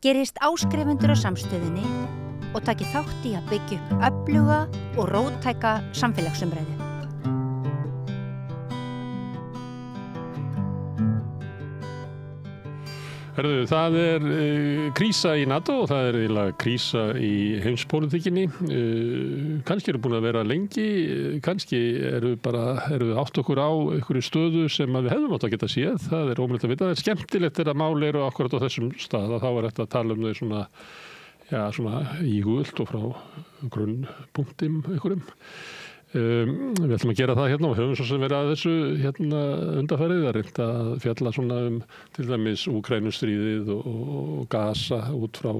gerist áskrifendur á samstöðinni og taki þátt í að byggja upp öfluga og róttæka samfélagsumræðu. Herðu, það krísa í NATO og það eiginlega krísa í heimspólitíkinni. Kannski eru búin að vera lengi, kannski eru við átt okkur á einhverju stöðu sem við hefðum átt að geta séð. Það ómögulegt að vita. Það skemmtilegt að mál eru akkurat á þessum stað að þá hægt að tala þau svona íhugult og frá grunnpunktum einhverjum. Við ætlum að gera það hérna og höfum svo sem verið að þessu hérna undanfarið að reynda að fjalla svona til dæmis Úkraínustríðið og Gaza út frá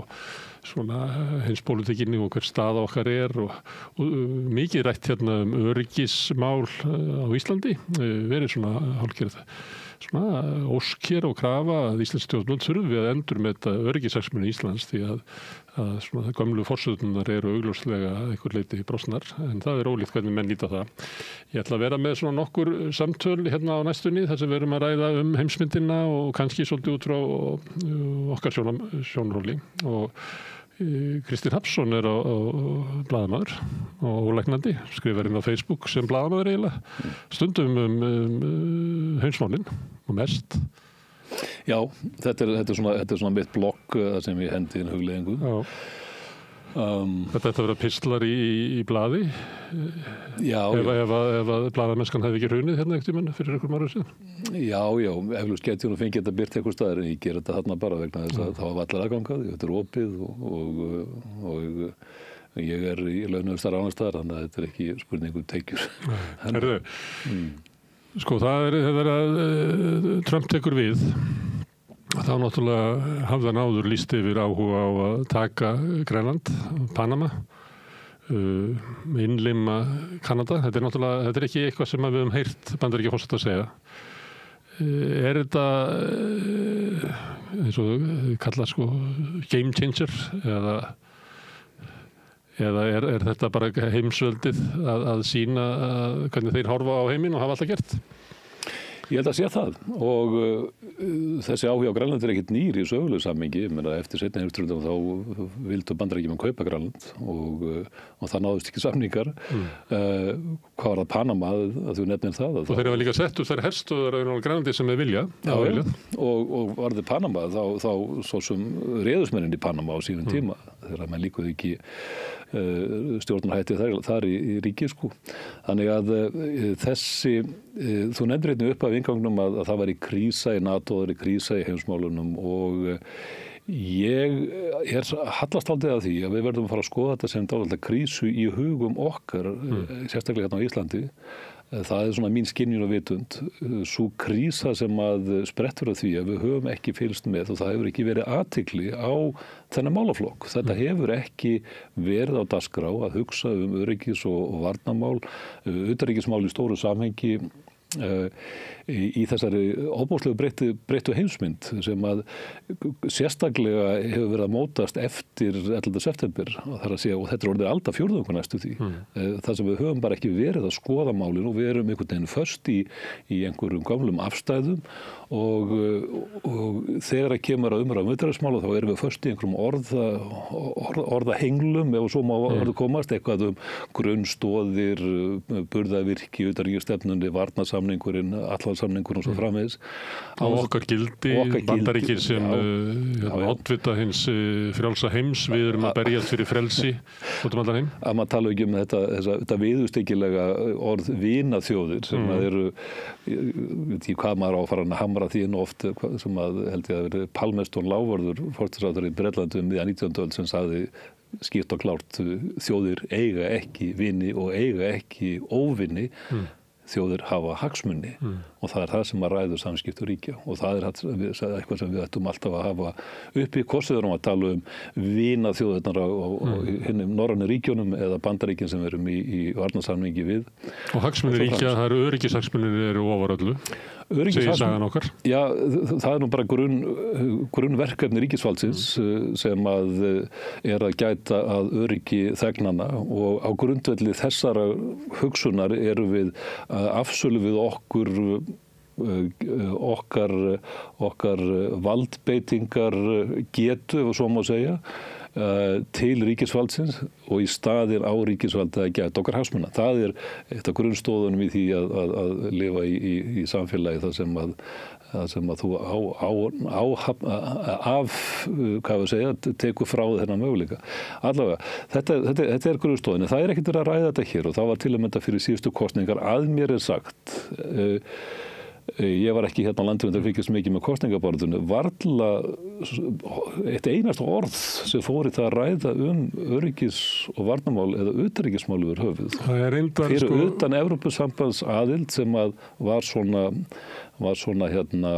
svona heimspólitíkinni og hver staða okkar og mikið rætt hérna öryggismál á Íslandi, verið svona hálfgerð svona ósk hér og krafa að íslensk stjórnvöld þurfi að endurmeta öryggishagsmuni Íslands því að svona gömlu forsöðunar eru augljóslega einhver leyti brostnar en það ólíkt hvernig menn líta það. Ég ætla að vera með svona nokkur samtöl hérna á næstunni þar sem við erum að ræða heimsmyndina og kannski svolítið út frá okkar sjónarhóli og Kristinn Hrafnsson á blaðamaður og ólæknandi, skrifar inn á Facebook sem blaðamaður eiginlega, stundum heimsmálin og mest. Já, þetta er svona mitt blogg sem ég hendi inn hugleiðingu. Já. Þetta vera pistlar í blaði? Já. Ef að blaðamennskan hefði ekki hrunið hérna einhvern tímann fyrir einhverjum árum síðan? Já, eflaust geti hún fengið þetta birt einhver staðar en ég ger þetta þarna bara vegna þess að það var allar aðgangað, þetta opið og ég í launaustar annars staðar þannig að þetta ekki spurningu tekjur. Herðu, sko það að Trump tekur við þá náttúrulega hafði hann áður lýst yfir áhuga á að taka Grænland, Panama, innlima Kanada. Þetta er ekki eitthvað sem við höfum heyrt Bandaríkjaforseta að segja. Þetta eins og kallað sko game changer eða þetta bara heimsveldið að sýna hvernig þeir horfa á heiminn og hafa alltaf gert? Ég held að sé það og þessi áhuga á Grænland ekkert nýr í sögulegu samhengi. Eftir seinni heimsstyrjöldina þá vildu Bandaríkjamenn kaupa Grænland og það náðust ekki samningar. Hvað var það Panama að þú nefnir það? Og þeir hafa líka sett þær herstöðvar á Grænlandi sem þeir vilja. Og varði Panama þá svo sem réðusmennin í Panama á sínum tíma þegar menn líkuðu ekki stjórnarhætti þar í ríki sko. Þannig að þú nefnir einnig upp af inngangnum að það væri krísa í NATO, það væri krísa í heimsmálunum og ég hallast aldrei að því að við verðum að fara að skoða þetta sem dálítið krísu í hugum okkar, sérstaklega hérna á Íslandi. Það svona mín skynjun og vitund. Sú krísa sem að sprettur af því að við höfum ekki fylgst með og það hefur ekki verið athygli á þennan málaflokk. Þetta hefur ekki verið á dagskrá að hugsa öryggis- og varnarmál, utanríkismál í stóru samhengi í þessari ofboðslegu breyttu heimsmynd sem að sérstaklega hefur verið að mótast eftir 11. september og þetta er orðið aldarfjórðungur næstu því. Það sem við höfum bara ekki verið að skoða málin og við erum einhvern veginn föst í einhverjum gamlum afstæðum og þegar að kemur að umræðum utanríkismála þá erum við föst í einhverjum orðahenglum ef svo má orðu komast, eitthvað grunnstoðir, burðavirki, utanríkisstefnunni, varnarsamningurinn, allansamningurinn og svo framvegis. Og okkar gildi, Bandaríkir sem oddvita hins frjálsa heims, við erum að berjast fyrir frelsi út allan heim. Að maður tala ekki þetta viðurstyggilega orð vinaþjóðir sem að eru, veit ekki hvað maður á að fara að hamra því en oft sem að held ég að verið Palmerston Lávarður, forsætisráðherra í Bretlandi miðja 19. öld sem sagði skýrt og klárt þjóðir eiga ekki vini og eiga ekki óvini. Þjóðir hafa hagsmuni og það er það sem að ræður samskipti ríkja og það er eitthvað sem við ættum alltaf að hafa uppi hvort við erum að tala vina þjóðirnar á hinnum norrænu ríkjunum eða Bandaríkin sem við erum í varnarsamningi við. Og hagsmuni ríkja, það eru öryggishagsmunir eru ofar öllu, segir sagan okkar. Já, það er nú bara grunnverkefni ríkisvaldsins sem að er að gæta að öryggi þegnanna og á grundvelli þessara hugsunar erum við afsölu við okkur okkar valdbeitingar getu, ef svo má segja, til ríkisvaldsins og í staðinn á ríkisvaldið að gæta okkar hagsmuna. Það eitt af grunnstóðunum í því að lifa í samfélagi þar sem að þú tekur frá þennan möguleika. Allavega, þetta grunnstóðin, en það ekkert verið að ræða þetta hér og það var til að mynda fyrir síðustu kosningar að mér sagt, ég var ekki hérna á landinu að fylgjast mikið með kosningabaráttunni, varla eitt einasta orð sem fór í það að ræða öryggis- og varnarmál eða utanríkismál yfir höfuð. Fyrir utan Evrópusambandsaðild sem að var svona hérna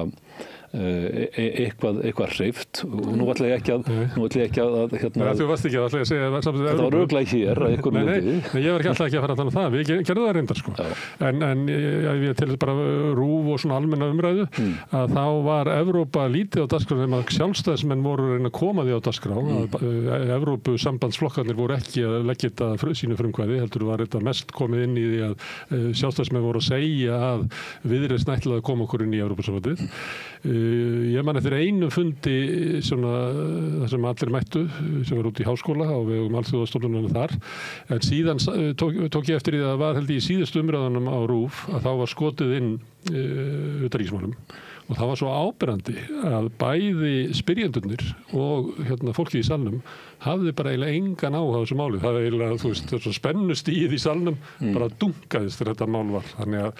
eitthvað hreyft og nú ætla ég ekki að hérna, þú varst ekki að segja þetta var örugglega hér að einhver Nei, ég var ekki alltaf ekki að fara að tala um það, við gerðum það reyndar sko. En ég til bara RÚV og svona almenna umræðu að þá var Evrópa lítið á dagskrá þegar sjálfstæðismenn voru að reyna að koma því á dagskrá Evrópusambandsflokkarnir voru ekki að leggja þetta sínu frumkvæði, heldur var þetta mest komið inn í því að sjálfstæðismenn voru að segja að Viðreisn ætlaði að koma okkur inn í Evrópusambandið. Ég man eftir einum fundi þar sem allir mættu sem var út í háskóla á vegum alþjóðastofnunum þar, en síðan tók ég eftir því að það var held í síðustu umræðunum á RÚV að þá var skotið inn utanríkismálum og það var svo áberandi að bæði spyrjendurnir og fólkið í salnum hafði bara eiginlega engan áhuga á þessu máli. Það eiginlega, þessu spennustigið í salnum bara dunkaðist þegar þetta mál var. Þannig að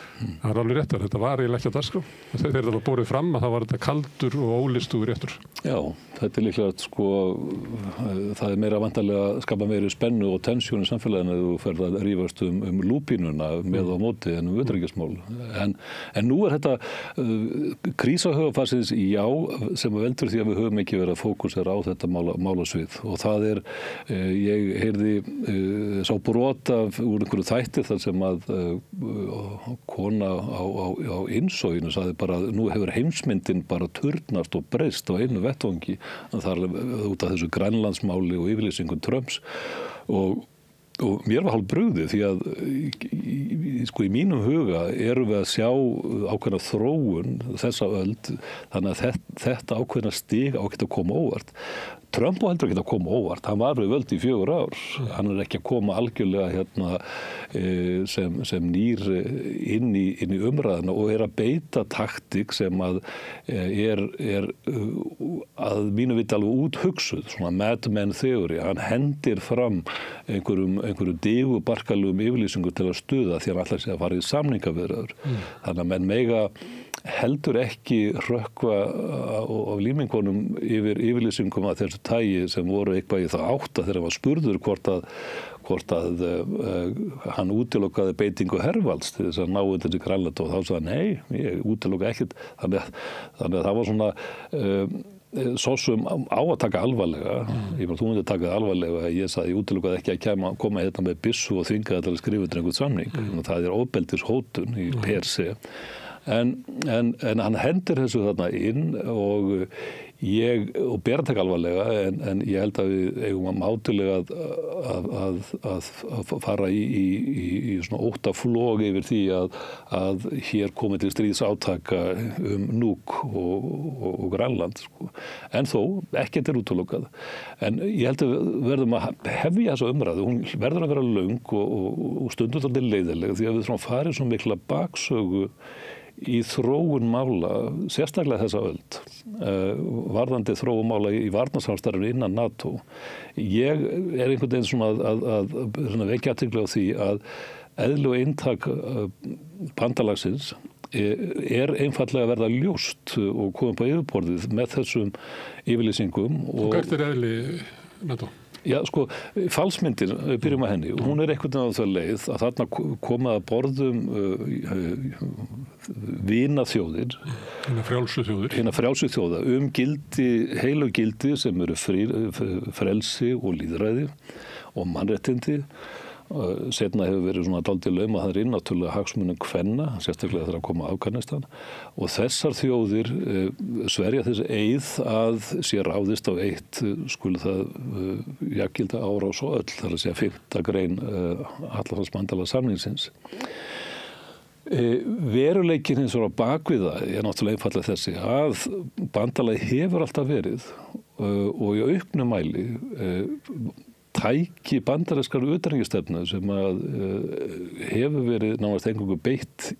það alveg réttur. Þetta var eiginlega ekki á dagskrá. Þegar þetta var borið fram að það var þetta kaldur og ólistugur réttur. Já, þetta líklega það meira vantarlega að skapa meiri spennu og tensjón í samfélaginu ef þú ferð að rífast lúpínuna með á móti en utanríkismál. En nú þetta krísahugafarsins sem veldur því að við höfum ekki verið að fókusera á þetta málasvið og það ég heyrði sá brot úr einhverju þætti þar sem að kona á innsoginu sagði bara að nú hefur heimsmyndin bara turnast og breyst á einu vettvangi þar út af þessu Grænlandsmáli og yfirlýsingum Trumps og mér var hálf brugðið því að í mínum huga erum við að sjá ákveðna þróun þessa öld þannig að þetta ákveðna stig á ekki að koma óvart. Trump heldur ekki að koma óvart, hann var við völd í 4 ár, hann ekki að koma algjörlega sem nýr inn í umræðina og að beita taktík sem að að mínu viti alveg úthugsuð, svona Mad Men theory, hann hendir fram einhverju digubarkalugum yfirlýsingu til að stuða því hann ætlar sig að fara í samningaviðræður. Þannig að menn mega heldur ekki rökkva á límingunum yfir yfirlýsingum að þessu tagi sem voru eitthvað í það átta þegar hann var spurður hvort að hann útilokaði beitingu hervalds til þess að ná undir til Grænland og þá sagði hann, nei, ég útiloka ekkert. Þannig að það var svona sosum á að taka alvarlega. Ég bara, þú myndi taka það alvarlega að ég sagði, ég útilokaði ekki að koma hérna með byssu og þvinga þetta til að skrifa undir einhvern samning. Það ofbeldis hótun í per se. En hann hendur þessu þarna inn og ber að taka alvarlega en ég held að við eigum mátulega að fara í svona óttaflog yfir því að hér komið til stríðsátaka Núk og Grænland. En þó, ekkert útilokað. En ég held að við verðum að hefja þessa umræðu. Hún verður að vera löng og stundum þarna leiðileg því að við farið svo mikla baksögu í þróun mála, sérstaklega þessa öld, varðandi þróun mála í varnarsamstarfinu innan NATO. Ég einhvern veginn svona að vekja athygli á því að eðlilega inntak bandalagsins einfaldlega að verða ljóst og koma på yfirborðið með þessum yfirlýsingum. Og hvert eðli NATO? Já, falsmyndin, byrjum að henni, hún einhvern veginn á það leið að þarna koma að borðum vinaþjóðir. Hina frjálsu þjóða heilu gildi sem eru frelsi og lýðræði og mannréttindi. Seinna hefur verið svona dálítið laumaðar inn náttúrulega hagsmunum kvenna, sérstaklega þegar að koma á Afganistan og þessar þjóðir sverja þessi eið að sé ráðist á eitt skuli það jafngilda árás og öll, þar að segja 5. grein Atlantshafsbandalagssamningsins. Veruleikinn hins vegar á bakvið það náttúrulega einfallega þessi að bandalagið hefur alltaf verið og í auknum mæli tæki bandarískar utanríkisstefnu sem að hefur verið nánast eingöngu beitt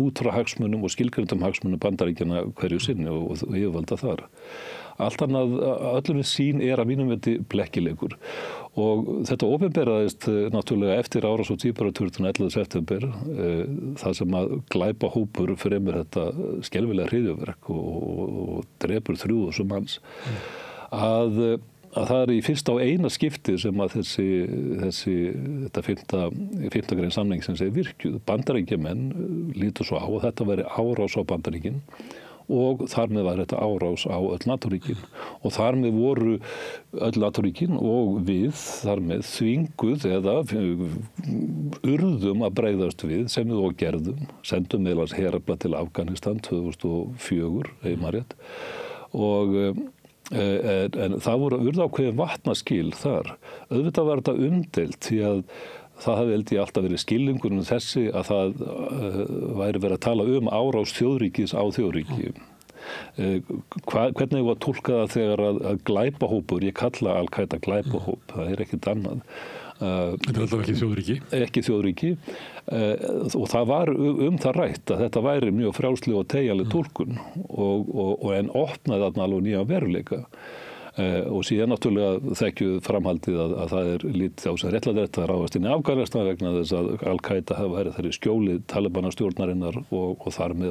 út frá hagsmunum og skilgreindum hagsmunum Bandaríkjanna hverju sinni og yfirvalda þar. Allt annað, öllum sín að mínum viti blekkilegur og þetta opinberaðist náttúrulega eftir árás á Tvíburarturn 11. september það sem að glæpahópur fremur þetta skelfilega hryðjuverk og drepur 3.000 manns að það í fyrsta og eina skipti sem að þetta 5. grein samningsins virkjuð. Bandaríkjamenn lítur svo á að þetta væri árás á Bandaríkin og þar með var þetta árás á öll NATO-ríkin og þar með voru öll NATO-ríkin og við þar með þvinguð eða urðum að bregðast við sem við og gerðum, sendum meðlans herafla til Afganistan 2004 heimarétt og en það voru urðu ákveðin vatnaskil þar. Auðvitað var þetta umdeilt því að það hafði held ég alltaf verið skilningurinn þessi að það væri verið að tala árás þjóðríkis á þjóðríki. Hvernig var að túlka það þegar að glæpahópur, ég kalla Al-Qaida glæpahóp, það ekkert annað. Þetta alltaf ekki þjóðríki? Ekki þjóðríki og það var það rætt að þetta væri mjög frjálsleg og teygjanleg túlkun og en opnaði þarna alveg nýja veruleika. Og síðan náttúrulega þekkju framhaldið að það lítið á sem réttlætilegt að ráðast inn í Afganistan vegna þess að Al-Qaida hafi verið þar í skjóli Talibana-stjórnarinnar og þar með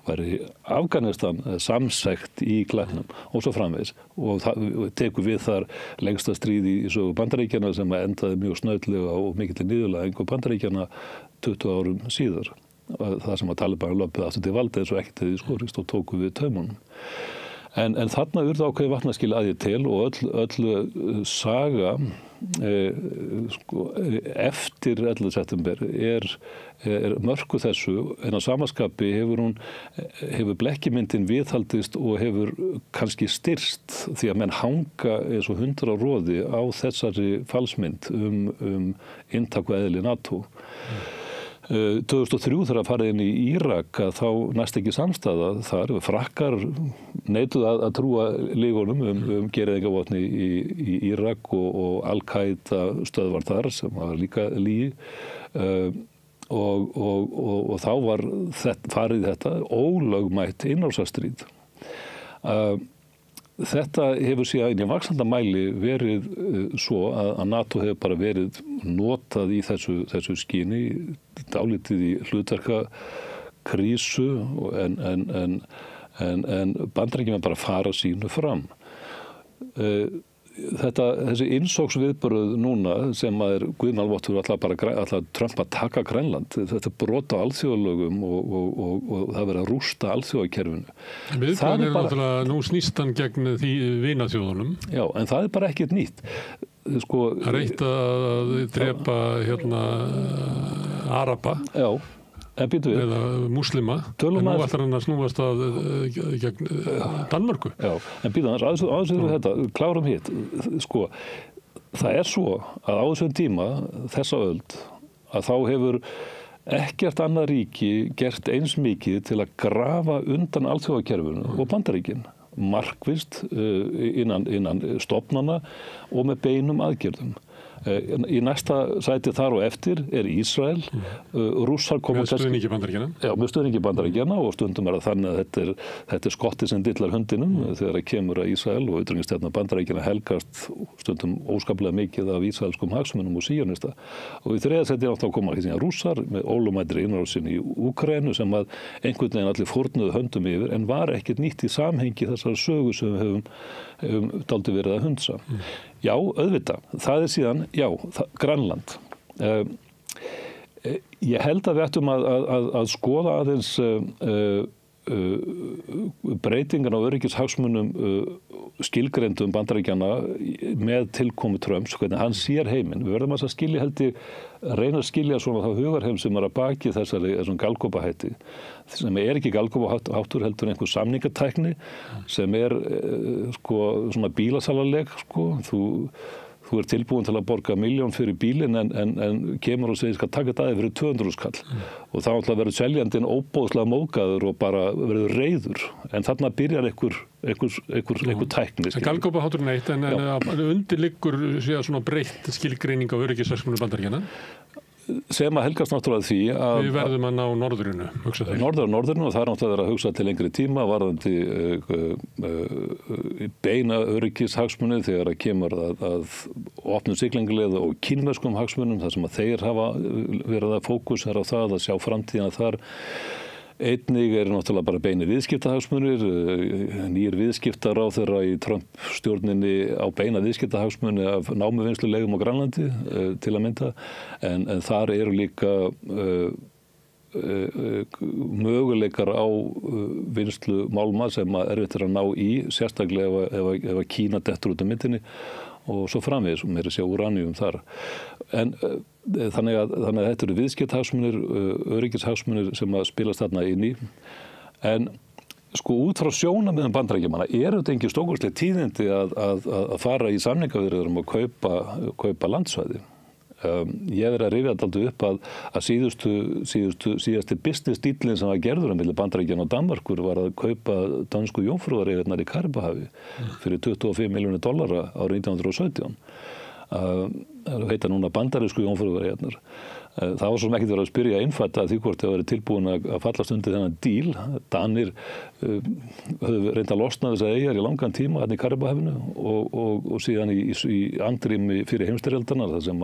væri Afganistan samsekt í glæpnum og svo framvegis. Og það tekur við þar lengsta stríði í sögu Bandaríkjanna sem endaði mjög snöldlega og mikilli niðurlægingu Bandaríkjanna 20 árum síðar. Það sem að Talibana löpuð aftur til valda eins og ekkert hefði skorist og tóku við taumunum. En þarna urðu ákveðið vatnaskil að ég til og öll saga eftir 11. september mörkuð þessu en á samaskapi hefur blekkimyndin viðhaldist og hefur kannski styrst því að menn hanga eins og hundar á roði á þessari falsmynd inntak og eðli NATO. 2003 þegar að fara inn í Írak að þá næst ekki samstæða þar frakkar neituðu að trúa lygunum gereyðingavopni í Írak og Al-Qaida stöðvar þar sem var líka lygi og þá var farið þetta ólögmætt innrásarstríð. Þetta hefur síðan í vaxandi mæli verið svo að NATO hefur bara verið notað í þessu skyni dálítið í hlutverkakrísu en Bandaríkjamenn bara fara sínu fram. Þessi innsóksviðbrögð núna sem að Guðnalvottur alltaf Trump að taka Grænland, þetta brot á alþjóðalögum og það verið að rústa alþjóðakerfinu. Viðbrögð náttúrulega, nú snýst hann gegn því vinaþjóðunum. Já, en það bara ekkert nýtt. Það eitt að drepa Araba. Já. Eða múslima, en nú ætlar hann að snúast gegn Danmörku. Já, en býta aðeins við þetta, klárum hitt. Það svo að á þessum tíma, þessa öld, að þá hefur ekkert annað ríki gert eins mikið til að grafa undan alþjóðakerfinu og Bandaríkin. Markvisst innan stofnana og með beinum aðgerðum. Í næsta sæti þar og eftir Ísrael. Rússar koma með stuðningi Bandaríkjanna. Já, með stuðningi Bandaríkjanna og stundum það þannig að þetta skottið sem dillar hundinum þegar það kemur að Ísrael og utanríkisstefna Bandaríkjanna helgast stundum óskaplega mikið af ísraelskum hagsmunum og síonista. Og í þriðja sæti átt að koma Rússar með ólögmætri innrásin í Úkraínu sem að einhvern veginn allir fórnuðu höndum yfir en var ekkert nýtt í samhengi þessar sögu sem við höfum dálítið verið að hundsa. Já, auðvitað. Það síðan, Grænland. Ég held að við ættum að skoða aðeins breytingan á öryggishagsmunum skilgreindum Bandaríkjanna með tilkomu Trumps, hvernig hann sér heiminn. Við verðum að skilja, held ég, reyna að skilja svona þá hugarheim sem að baki þessum galgópahætti, sem ekki galgópaháttur heldur einhver samningatækni sem svona bílasalaleg, þú ert tilbúin til að borga 1 milljón fyrir bílinn en kemur og segir skal taka þetta aðeins fyrir 200 skall og þá ætla að verður seljandinn óbóðslega móðgaður og bara verður reiður en þarna byrjar einhver tækni. Galgopahátturinn eitt en undirliggur svona breytt skilgreining á öryggishagsmunum Bandaríkjanna sem að helgast náttúrulega því að við verðum að ná norðrinu, hugsa þeir. Norðrinu og það náttúrulega að hugsa til lengri tíma varðandi beina öryggishagsmuni þegar að kemur að opnum siglingarleið og kínverskum hagsmunum þar sem að þeir hafa verið að fókusera á það að sjá framtíðina þar. Einnig náttúrulega bara beinir viðskiptahagsmunir, nýr viðskiptaráðherra í Trump-stjórninni á beina viðskiptahagsmuni af námuvinnslulegum á Grænlandi til að mynda, en þar eru líka möguleikar á vinnslu málma sem erfitt að ná í, sérstaklega ef að Kína dettur út af myndinni og svo framvegis og meira sé úraníum þar. En þannig að þetta eru viðskiptahagsmunir, öryggishagsmunir sem að spilast þarna inn í. En sko út frá sjónarmiðum Bandaríkjamanna þetta engin stórkostleg tíðindi að fara í samningaviðræður að kaupa landsvæði. Ég verið að rifja þetta upp að síðasti business dealin sem var gerður á milli Bandaríkjanna og Danmerkur var að kaupa dansku jómfrúðareigarnar í Karibahafi fyrir $25 milljónir árið 1917. Það heita núna bandarísku jómfrúðareigarnar. Það var svo sem ekkert verið að spyrja innfætt að því hvort þau verið tilbúin að fallast undir þennan díl. Danir höfðu reynt að losna þessar eyjar í langan tíma hérna í Karibahafinu og síðan í andrými fyrir heimsstyrjaldarnar þar sem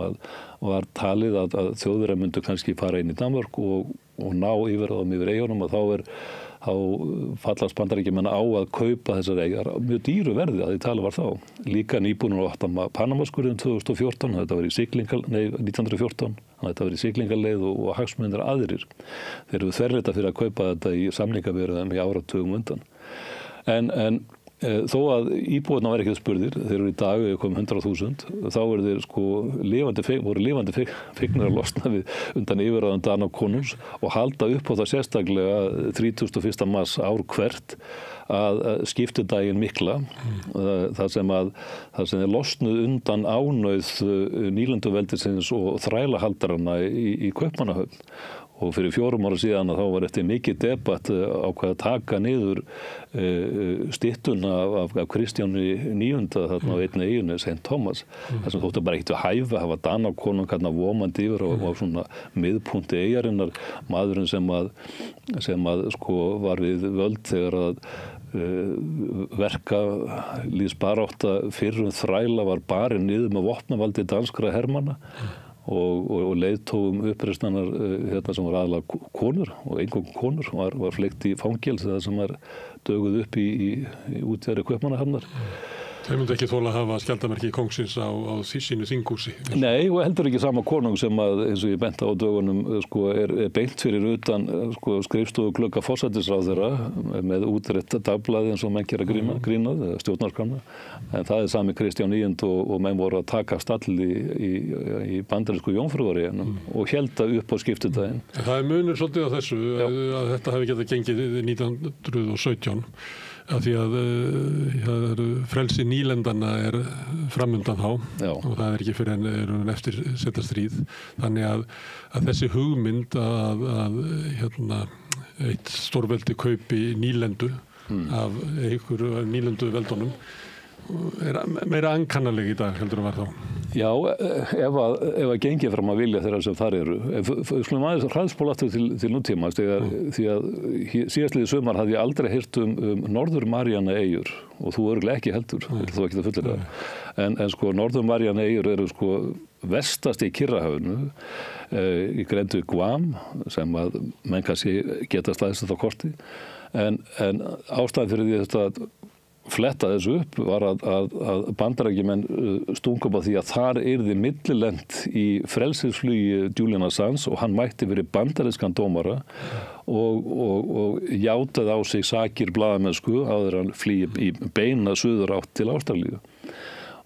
var talið að Þjóðverjar myndu kannski fara inn í Danmörk og ná yfirráðum yfir eyjunum og þá fallast Bandaríkjamenn á að kaupa þessar eyjar mjög dýru verði að því talið var þá. Líka nýbúnir að opna Panamaskurðin 2014, þetta var í 1914, þetta var í siglingarleið og hagsmunir aðrir. Þeir eru þverrita fyrir að kaupa þetta í samningaviðræðum í áratugum undan. En þó að íbúarnir var ekki spurðir, þeir eru í dag komið 100.000, þá voru þeir lifandi fegnir að losna við undan yfirráðum Dana konungs og halda upp á það sérstaklega 31. mars ár hvert að skiptidaginn mikla, þar sem þeir losnuð undan ánauð nýlenduveldisins og þrælahaldarana í Kaupmannahöfn. Og fyrir 4 ára síðan þá var eftir mikið debatt ákvað að taka niður styttuna af Kristjáni 9. þarna á einni eyjunni, St. Thomas. Það sem þóttu bara ekkert við hæfa, það var Danakonung hérna vomandi yfir og svona miðpunkti eyjarinnar, maðurinn sem sko var við völd þegar að verkalýðsbarátta fyrrum þræla var barinn niður með vopnavaldi danskra hermanna. Og leiðtógum uppreisnarinnar sem var aðalega konur og eingöngu konur var fleygt í fangelsi það sem var döguð upp í útjaðri Kaupmannahafnar. Þeir myndi ekki þola að hafa skjaldarmerki kongsins á sínu þinghúsi. Nei, og heldur ekki sama konung sem eins og ég benti á dögunum er beint fyrir utan skrifstofu glugga forsætisráðherra með útrétt dagblaði eins og menn gera grínað stjórnarskrána. En það sami Kristján 9. og menn voru að taka stall í bandarísku jómfrúðareigunum og hélda upp á skiptidaginn. Það munur svolítið á þessu að þetta hafi getað gengið 1917. Af því að frelsi nýlendanna framundan þá og það ekki fyrir en eftir setja stríð. Þannig að þessi hugmynd að eitt stórveldi kaupi nýlendu af einhverju nýlendu veldunum meira ankannaleg í dag heldur var þá. Já, ef að gengið fram að vilja þeirra sem þar eru. Skulum aðeins hraðspól aftur til nútíma því að síðastliðið sumar hafði ég aldrei heyrt Norður Maríana eyjur og þú örugglega ekki heldur, þú ekki það fullera. En sko Norður Maríana eyjur eru sko vestast í Kyrrahafinu í grendu Guam sem að menn kannski geta staðist á korti. En ástæðan fyrir því þetta fletta þessu upp var að Bandaríkjamenn stungu upp á því að þar yrði millilent í frelsisflugi Julian Assange og hann mætti fyrir bandarískan dómara og játaði á sig sakir blaðamennsku áður hann flýi í beina suður átt til Ástralíu.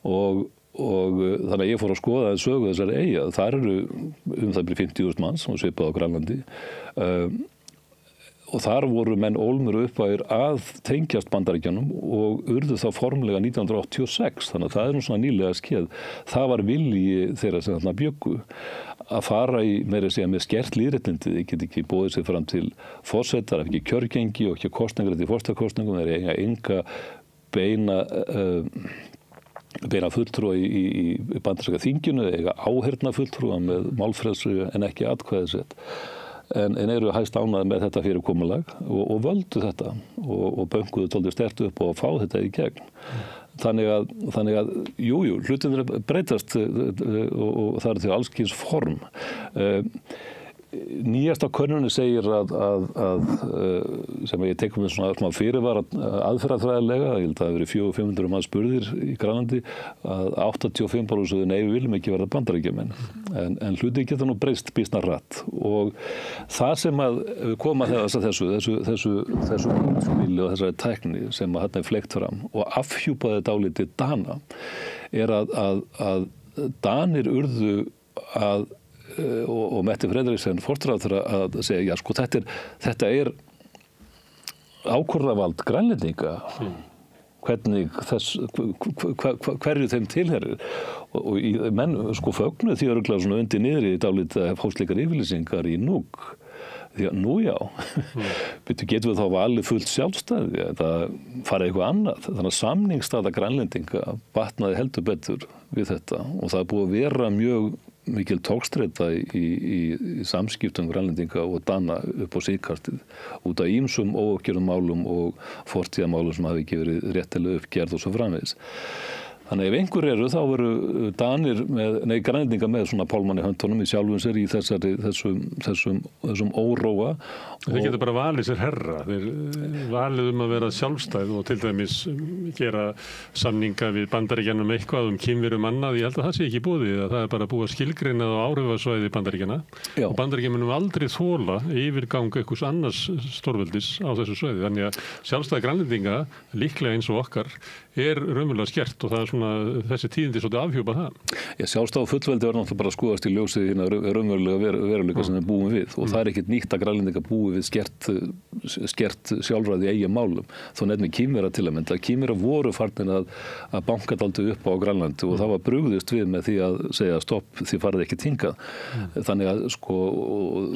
Og þannig að ég fór að skoða að sögu þessari eyja. Þar eru það byrja 50.000 manns og svipað á Grænlandi. og þar voru menn ólmur uppæðir að tengjast Bandaríkjunum og urðu þá formlega 1986, þannig að það nú svona nýlega skeð. Það var vilji þeirra sem þarna bjuggu að fara í meira segja með skert lýðréttindi. Þeir geti ekki boðið sig fram til forsetar, ekki kjörgengi og ekki kosningar til forsetakosningum, þeir eiga enga beina fulltrúa í bandaríska þinginu, eiga áheyrna fulltrúa með málfrelsi en ekki atkvæðisrétt. En eru hæst ánægðir með þetta fyrirkomulag og völdu þetta og bönkuðu tóldi sterkt upp og fá þetta í gegn. Þannig að hlutinir breytast og það til alls kyns form. Nýjasta könnunin segir að sem ég tekum með svona fyrirvara aðferðafræðilega, ég held að það hafi verið 400-500 manns spurðir í Grænlandi, að 85% sögðu nei, við viljum ekki verða Bandaríkjamenn. En hluti geta nú breyst býsna hratt og það sem að koma þessu útspili og þessari tækni sem að þarna fleygt fram og afhjúpaði dálítið Dana er að Danir urðu að og Mette Frederiksen forstráðherra að segja, já sko þetta er ákvörðavald Grænlendinga, hverju þeim tilherir og menn sko fögnuðu því örugglega svona undir niðri í dálítið hófsleikar yfirlýsingar í Nuuk. Því að nú já, getum við þá valið fullt sjálfstæði, það farið eitthvað annað. Þannig að samningsstaða Grænlendinga batnaði heldur betur við þetta og það búið að vera mjög mikil tókstreita í samskiptum Grænlendinga og Dana upp á síðkastið út af ýmsum óuppgerðum málum og fortíðamálum sem hafi ekki verið réttilega uppgerð og svo framvegis. Þannig ef einhver eru þá veru Grænlendinga með svona pálmann í höndunum í sjálfum sér í þessum óróa. Þeir geta bara valið sér herra. Þeir valið að vera sjálfstæð og til dæmis gera samninga við Bandaríkjanum eitthvað kynverum annað. Ég held að það sé ekki búið. Það er bara búið að skilgreina á áhrifasvæði Bandaríkjana. Já. Og Bandaríkjan munum aldrei þola yfirgang einhvers annars stórveldis á þessu svæði. Þannig að sjálfstæði Grænlendinga, líklega eins og okkar, er raunverulega skert og það er svona þessi tíðindi svolítið afhjúpa það. Já, sjálfstæði og fullveldi var náttúrulega bara að skoðast í ljósið hérna raunverulega veruleika sem við búum við og það er ekkert nýtt að Grænlendinga búi við skert sjálfræði í eigin málum. Þó nefnir Kínverjar til að mynda. Kínverjar voru farnir að banka dálítið upp á Grænlandi og það var brugðist við með því að segja stopp, þið farið ekki hingað. Þannig að sko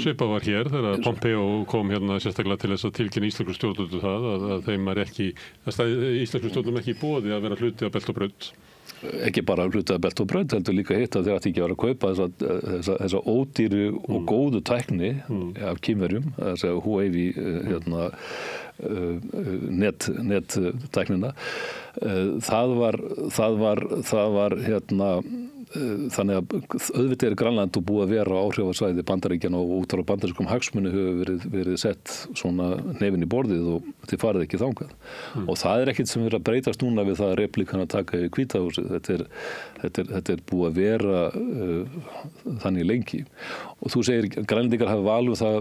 Svipað var hér þegar Pompeo kom hérna sérstaklega til þess að tilkynna íslensku stjórnvöldum það að þeim er ekki íslensku stjórnvöldum ekki boðið að vera hluti af Belt og Braut. Ekki bara hluti af Belt og Braut, heldur líka hitt að þeir ætti ekki að vera að kaupa þessa ódýru og góðu tækni af Kínverjum, þess að Huawei nettæknina. Það var þannig að auðvitað er Grænland og búið að vera á áhrifasvæði Bandaríkjanna og út frá bandarískum hagsmuni hefur verið sett svona nefin í borðið og þið farið ekki þangað. Og það er ekkert sem verið að breytast núna við það að replíkan að taka í Hvíta húsið. Þetta er búið að vera þannig lengi. Og þú segir Grænlendingar hafa valið það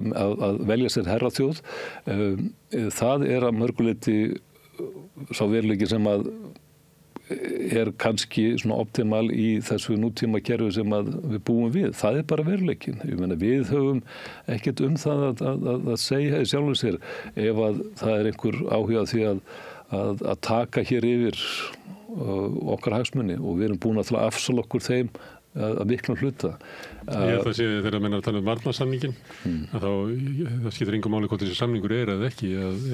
að velja sér herraþjóð. Það er að mörguleyti sá veruleiki sem að er kannski svona optimal í þessu nútíma kerfi sem að við búum við. Það er bara veruleikin. Ég meina, við höfum ekkert það að segja í sjálfum sér ef að það er einhver áhuga því að taka hér yfir okkar hagsmuni og við erum búin að afsala okkur þeim að miklum hluta. Ég held að sé þegar að menna að tala varnarsamningin að það skiptir engu máli hvort þessi samningur er eða ekki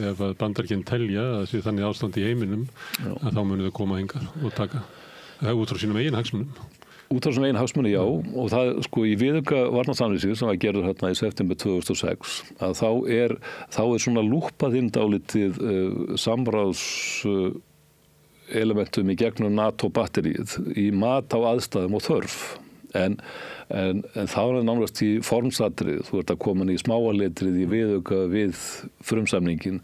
ef að Bandaríkin telja að sé þannig ástand í heiminum að þá munu þau koma hingað og taka út frá sínum eigin hagsmunum. Út frá sínum eigin hagsmunum, já, og það sko í viðauka varnarsamningsins sem var gerður hérna í september 2006 að þá er svona lúppað inn dálítið samráðs elementum í gegnum NATO-batteríið í mat á aðstæðum og þörf. En þá er það nánast í formsatrið. Þú ert að koma í smáaletrið í viðauka við frumsamningin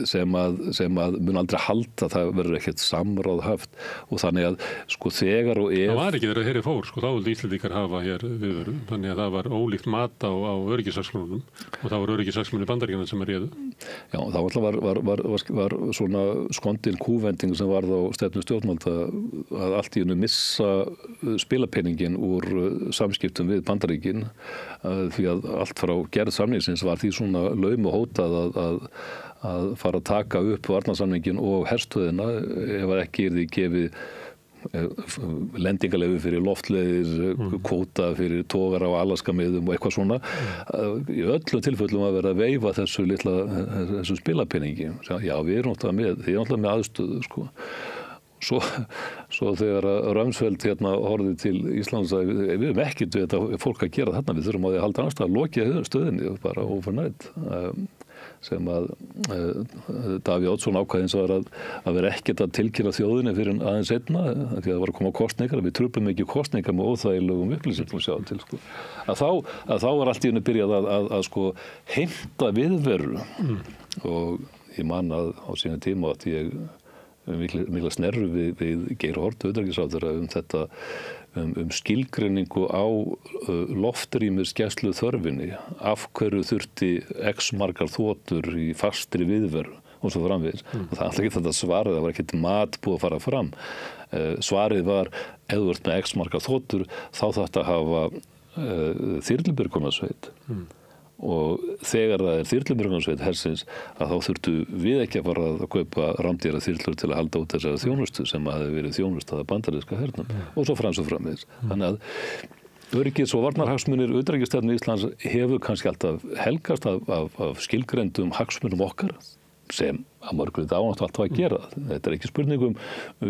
sem að mun aldrei halda, það verður ekkert samráð haft og þannig að sko þegar og ef... Það var ekki þegar herri fór, sko, þá vildi Íslendingar hafa hér viðveru, þannig að það var ólíkt mat á öryggishagsmunum og það voru öryggishagsmunir Bandaríkjanna sem réðu. Já, þá alltaf var svona skondin kúvending sem varð á stefnu stjórnvalda að allt í einu missa spilapenningin úr samskiptum við Bandaríkin því að allt frá gerð samningsins var því svona laum og hótað að fara að taka upp varnarsamningin og herstöðina ef ekki því gefið lendingarleyfi fyrir loftleiðir, kvóta fyrir tógar á Alaskamiðum og eitthvað svona. Í öllu tilfellum að vera að veifa þessu spilapenningi. Já, við erum náttúrulega með aðstöðu, sko. Svo þegar Rumsfeld horfði til Íslands að við erum ekkert við þetta fólk að gera þarna, við þurfum á því að halda annars að lokja stöðinni bara overnight sem að Davíð Oddsson ákvað var að vera ekkert að tilkynna þjóðinni fyrir aðeins seinna því að það var að koma kosningar, við truflum ekki kosningar með óþægilegum upplýsingum sjá til sko. Að þá var allt í einu byrjað að sko heimta viðveru og ég man að á sínu tíma að ég mikla snerru við Geir Haarde utanríkisráðherra þetta skilgreiningu á loftrýmisgæslu þörfinni, af hverju þurfti x margar þotur í fastri viðveru og svo framvegis. Það er alltaf ekki þetta svarið, það var ekkert mat búið að fara fram. Svarið var, ef þú ert með x margar þotur, þá þarftu að hafa þyrlubjörgunarsveit. Og þegar það er þyrlubjörgunarsveit hersins að þá þurftu við ekki að fara að kaupa rándýra þyrlur til að halda út þessari þjónustu sem hafi verið þjónustaða bandaríska hernum og svo framvegis. Þannig að öryggis- og varnarhagsmunir utanríkisstefnu Íslands hefur kannski alltaf helgast af skilgreindum hagsmunum okkar sem að mörgulegt ánátt alltaf að gera. Þetta er ekki spurningum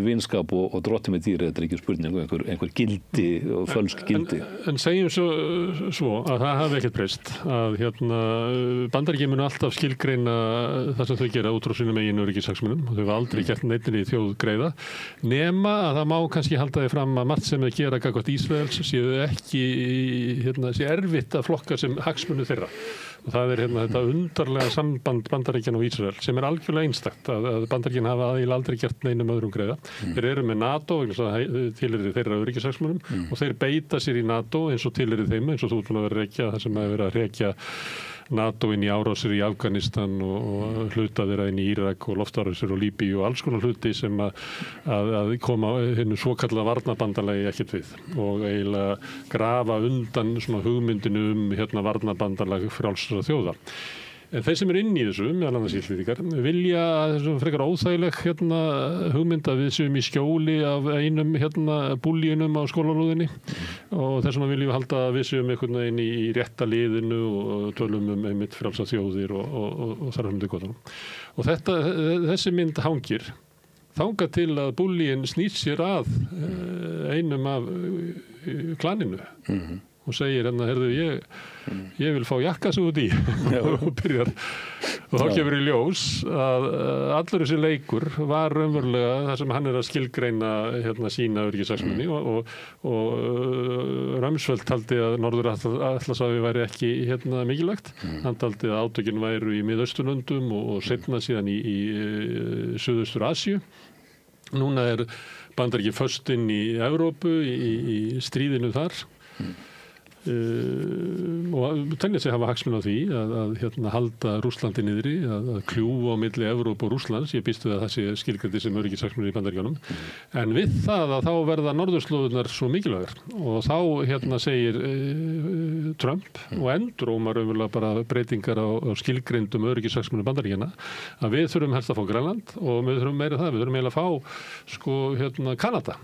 vinskap og drotti með dýri, þetta er ekki spurningum einhver gildi og fölsk gildi. En segjum svo að það hafi ekkert breyst, að Bandaríkin munu alltaf skilgreina það sem þau gera út frá sínum eigin öryggishagsmunum og þau hafa aldrei gert neinni þjóð greiða, nema að það má kannski halda því fram að margt sem þau gera gagnvart Ísraels séu ekki, sé erfitt að flokka sem hagsmunu þeirra. Og það er þetta undarlega samband Bandaríkjanna og Ísrael sem er algjörlega einstakt að Bandaríkin hafa eiginlega aldrei gert neinum öðrum greiða. Þeir eru með NATO, tilheyrir þeirra öryggishagsmunum og þeir beita sér í NATO eins og tilheyrir þeim, eins og þú ert búin að vera að rekja það sem að vera að rekja NATO inn í árásir í Afganistan og hluta þeirra inn í Írak og loftárásir og Líbíu og alls konar hluti sem að koma hennu svokallaða varnarbandalagi ekkert við og eiginlega grafa undan svona hugmyndinu varnarbandalag frjálsra þjóða. En þeir sem eru inn í þessu, meðal annars Íslendingar, vilja þessum frekar óþægileg hugmynd að við séum í skjóli af einum búlíunum á skólalóðinni og þess vegna viljum við halda að við séum einhvern veginn í rétta liðinu og tölum einmitt frjálsar þjóðir og þar fram til gotanum. Og þessi mynd hangir þangað til að búlíin snýr sér að einum af klaninu. Og segir heyrðu, ég vil fá jakkasúð út í og byrjar. Og þá kemur í ljós að allur þessi leikur var raunverulega það sem hann er að skilgreina sína öryggishagsmuni og Rumsfeld taldi að Norður-Atlantshafi væri ekki mikilvægt. Hann taldi að átökin væru í Miðausturlöndum og seinna síðan í Suðaustur-Asíu. Núna er Bandaríkin föst inn í Evrópu í stríðinu þar. Og telja sig hafa hagsmuni á því að halda Rússlandi niðri, að kljúfa á milli Evrópu og Rússlands. Ég býst við að það sé skilgreindi sem öryggishagsmunir í Bandaríkjunum. En við það að þá verða norðurslóðurnar svo mikilvægar og þá segir Trump og endurómar raunverulega bara breytingar á skilgreindum öryggishagsmunum Bandaríkjanna að við þurfum helst að fá Grænland og við þurfum meira það, við þurfum eiginlega að fá Kanada.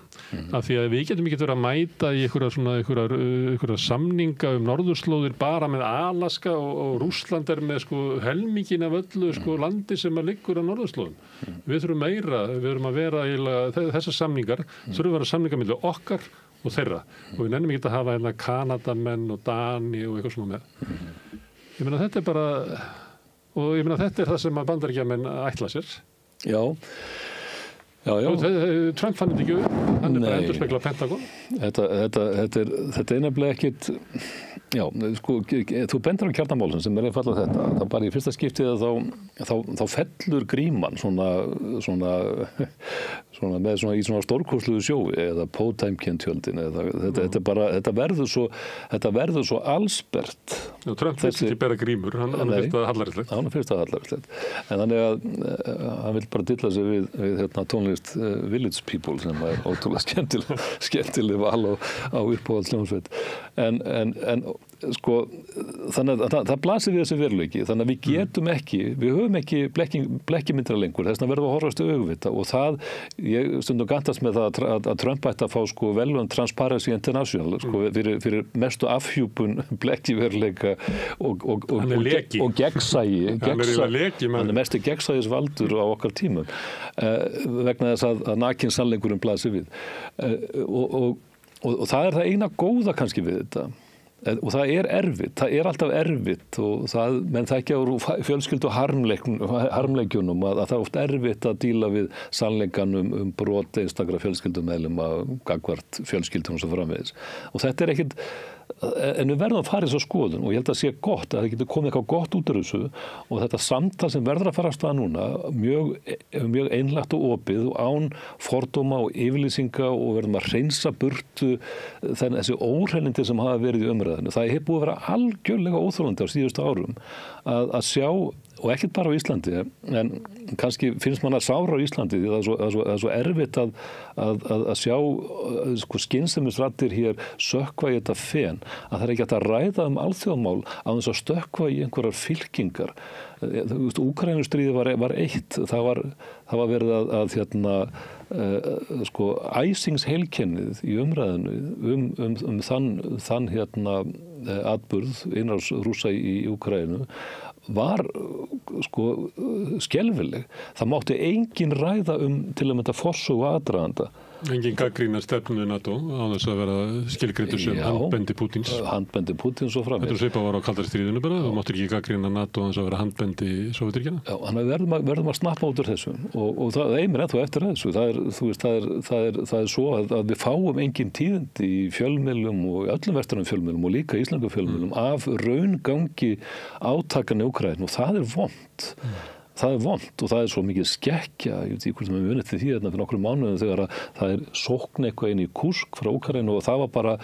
Af því að við getum ekki verið að mæta í einhverja samninga norðurslóðir bara með Alaska og Rússland er með helmingin af öllu landi sem liggur á norðurslóðum. Við þurfum meira, við þurfum að vera þessar samningar, þurfum að vera samningar milli okkar og þeirra og við nennum ekki að hafa Kanadamenn og Dani og eitthvað svona með. Ég meina þetta er bara og ég meina þetta er það sem að Bandaríkjamenn ætla sér. Já. Trump fann þetta ekki upp, hann er bara endurspegla Pentagon. Þetta er nefnilega ekkit Já, sko, þú bendur á kjarnamálinn sem einfaldlega þetta. Það bara í fyrsta skiptið þá fellur gríman svona með í svona stórkostlugu sjói eða Potemkin-tjöldin þetta verður svo allsbert. Já, Trump finnst ekki bera grímur, hann finnst það hallærislegt. Hann finnst það hallærislegt. En þannig að hann vil bara dilla sig við tónlist Village People sem ótrúlega skemmtileg val á uppáhaldsljónsveit. En sko, þannig að það blasir við þessi veruleiki, þannig að við höfum ekki blekkimyndina lengur, þess vegna verðum við að horfast augvita og ég stundum gantast með það að Trump ætti að fá sko velun Transparency International sko, fyrir mestu afhjúpun blekkiveruleika og gegnsæi hann er mestu gegnsæisvaldur á okkar tímum vegna þess að nakin sannleikurinn blasir við og það er það eina góða kannski við þetta. Og það er erfitt, það er alltaf erfitt og menn þekkja úr fjölskyldu harmleikjunum að það er oft erfitt að díla við sannleikanum brot einstakra fjölskyldumeðlum gagnvart fjölskyldunum sem framvegis. Og þetta er ekkit, en við verðum að fara í þessa skoðun og ég held að sé gott að það getur komið eitthvað gott út úr þessu og þetta samtal sem verður að fara af stað núna mjög einlægt og opið og án fordóma og yfirlýsinga og verðum að hreinsa burtu þessi óhreinindi sem hafa verið í umræðinu. Það er búið að vera algjörlega óþolandi á síðustu árum að sjá, og ekkert bara á Íslandi, en kannski finnst mann að sára á Íslandi því það er svo erfitt að sjá sko, skynsemisraddir hér sökkva í þetta fen, að það er ekki hægt að ræða alþjóðamál á þess að stökkva í einhverjar fylkingar. Úkraínustríðið var eitt, það var verið að sko, æsingsheilkennið í umræðinu þann atburð innrás Rússa í Úkraínu var sko skelfileg. Það mátti engin ræða til að mynda forsögu aðdraganda. Engin gagnrýna stefnu NATO á þess að vera skilgreindur sem handbendi Pútins. Handbendi Pútins og framvegis. Þetta svipað var á kalda stríðinu bara, þú máttir ekki gagnrýna NATO á þess að vera handbendi Sovétríkjanna. Já, þannig að verðum að snappa út úr þessu og það eimir ennþá eftir þessu. Það er svo að við fáum engin tíðindi í fjölmiðlum og öllum vestrænum fjölmiðlum og líka íslenskum fjölmiðlum af raungangi átakanna í Úkraínu og það er vont. Það er vont og það er svo mikið skekkja, ég veit ekki hvort við munið til því fyrir nokkrum mánuðum þegar það er sókn eitthvað inn í Kursk frá Úkraínu og það var bara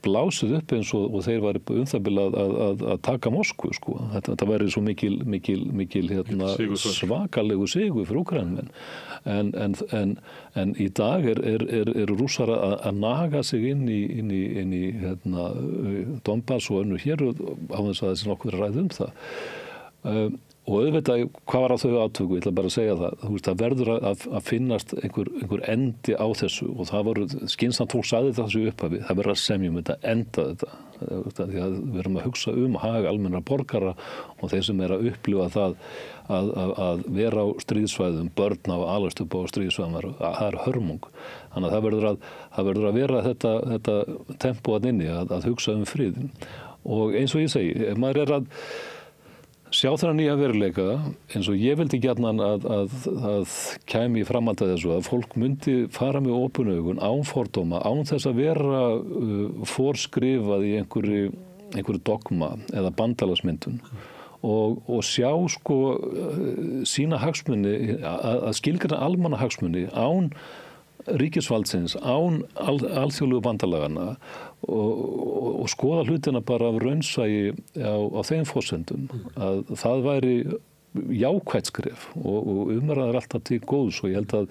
blásið upp eins og þeir var það bil að taka Moskvu sko. Þetta væri svo mikil svakalegu sigur fyrir Úkraínumenn en í dag er Rússar að naga sig inn í Donbass og önnur hér á þess að þessi nokkuð ræð það. Og auðvitað, hvað var á þau átöku? Ég ætla bara að segja það. Það verður að finnast einhver endi á þessu og það voru, skynsamt fólk sagði þessu upphafi, það verður að semjum þetta, enda þetta. Því að við erum að hugsa hag almennra borgara og þeir sem að upplifa það að vera á stríðsvæðum, börn á alast upp á stríðsvæðum, það er hörmung. Þannig að það verður að vera þetta tempó að inni að hugsa friðin. Og eins og ég segi, ef maður að sjá þennan nýja veruleika eins og ég vildi gjarnan að kæmi í framhald af þessu að fólk myndi fara með opin augun án fordóma, án þess að vera forskrifað í einhverju dogma eða bandalagsmyndun og sjá sko sína hagsmuni, að skilgreina almannahagsmuni án ríkisvaldsins, án alþjóðlegu bandalagana og skoða hlutina bara af raunsæi á þeim forsendum að það væri jákvætt skref og umræðar alltaf til góðs og ég held að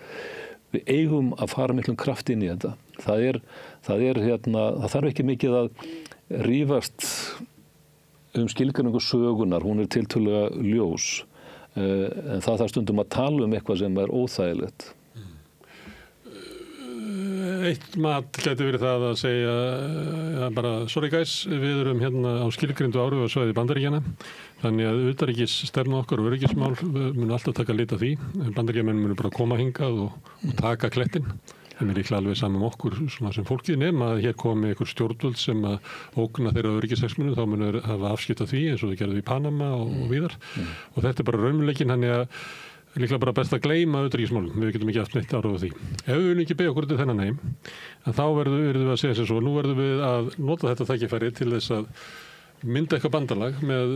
við eigum að fara miklum kraft inn í þetta. Það þarf ekki mikið að rífast skilgreiningu sögunar, hún er tiltölulega ljós en það þarf stundum að tala eitthvað sem er óþægilegt. Eitt mat gæti verið það að segja bara, sorry guys, við erum hérna á skilgreindu áhrifasvæði Bandaríkjanna þannig að utanríkisstefna okkar og öryggismál munu alltaf taka lit af því. Bandaríkjamenn munu bara koma hingað og taka klettinn. Það er líklega alveg saman okkur svona sem fólkið nema að hér komi einhver stjórnvöld sem að ógna þeirra öryggishagsmunum, þá munu hafa afskipt af því eins og þau gerðu í Panama og víðar og þetta er bara raunveruleikinn, þannig að líklega bara best að gleyma utanríkismálum, við getum ekki haft neitt áhrif á því. Ef við viljum ekki beygja okkur til þennan heim, þá verðum við að segja sér svo, nú verðum við að nota þetta tækifæri til þess að mynda eitthvað bandalag með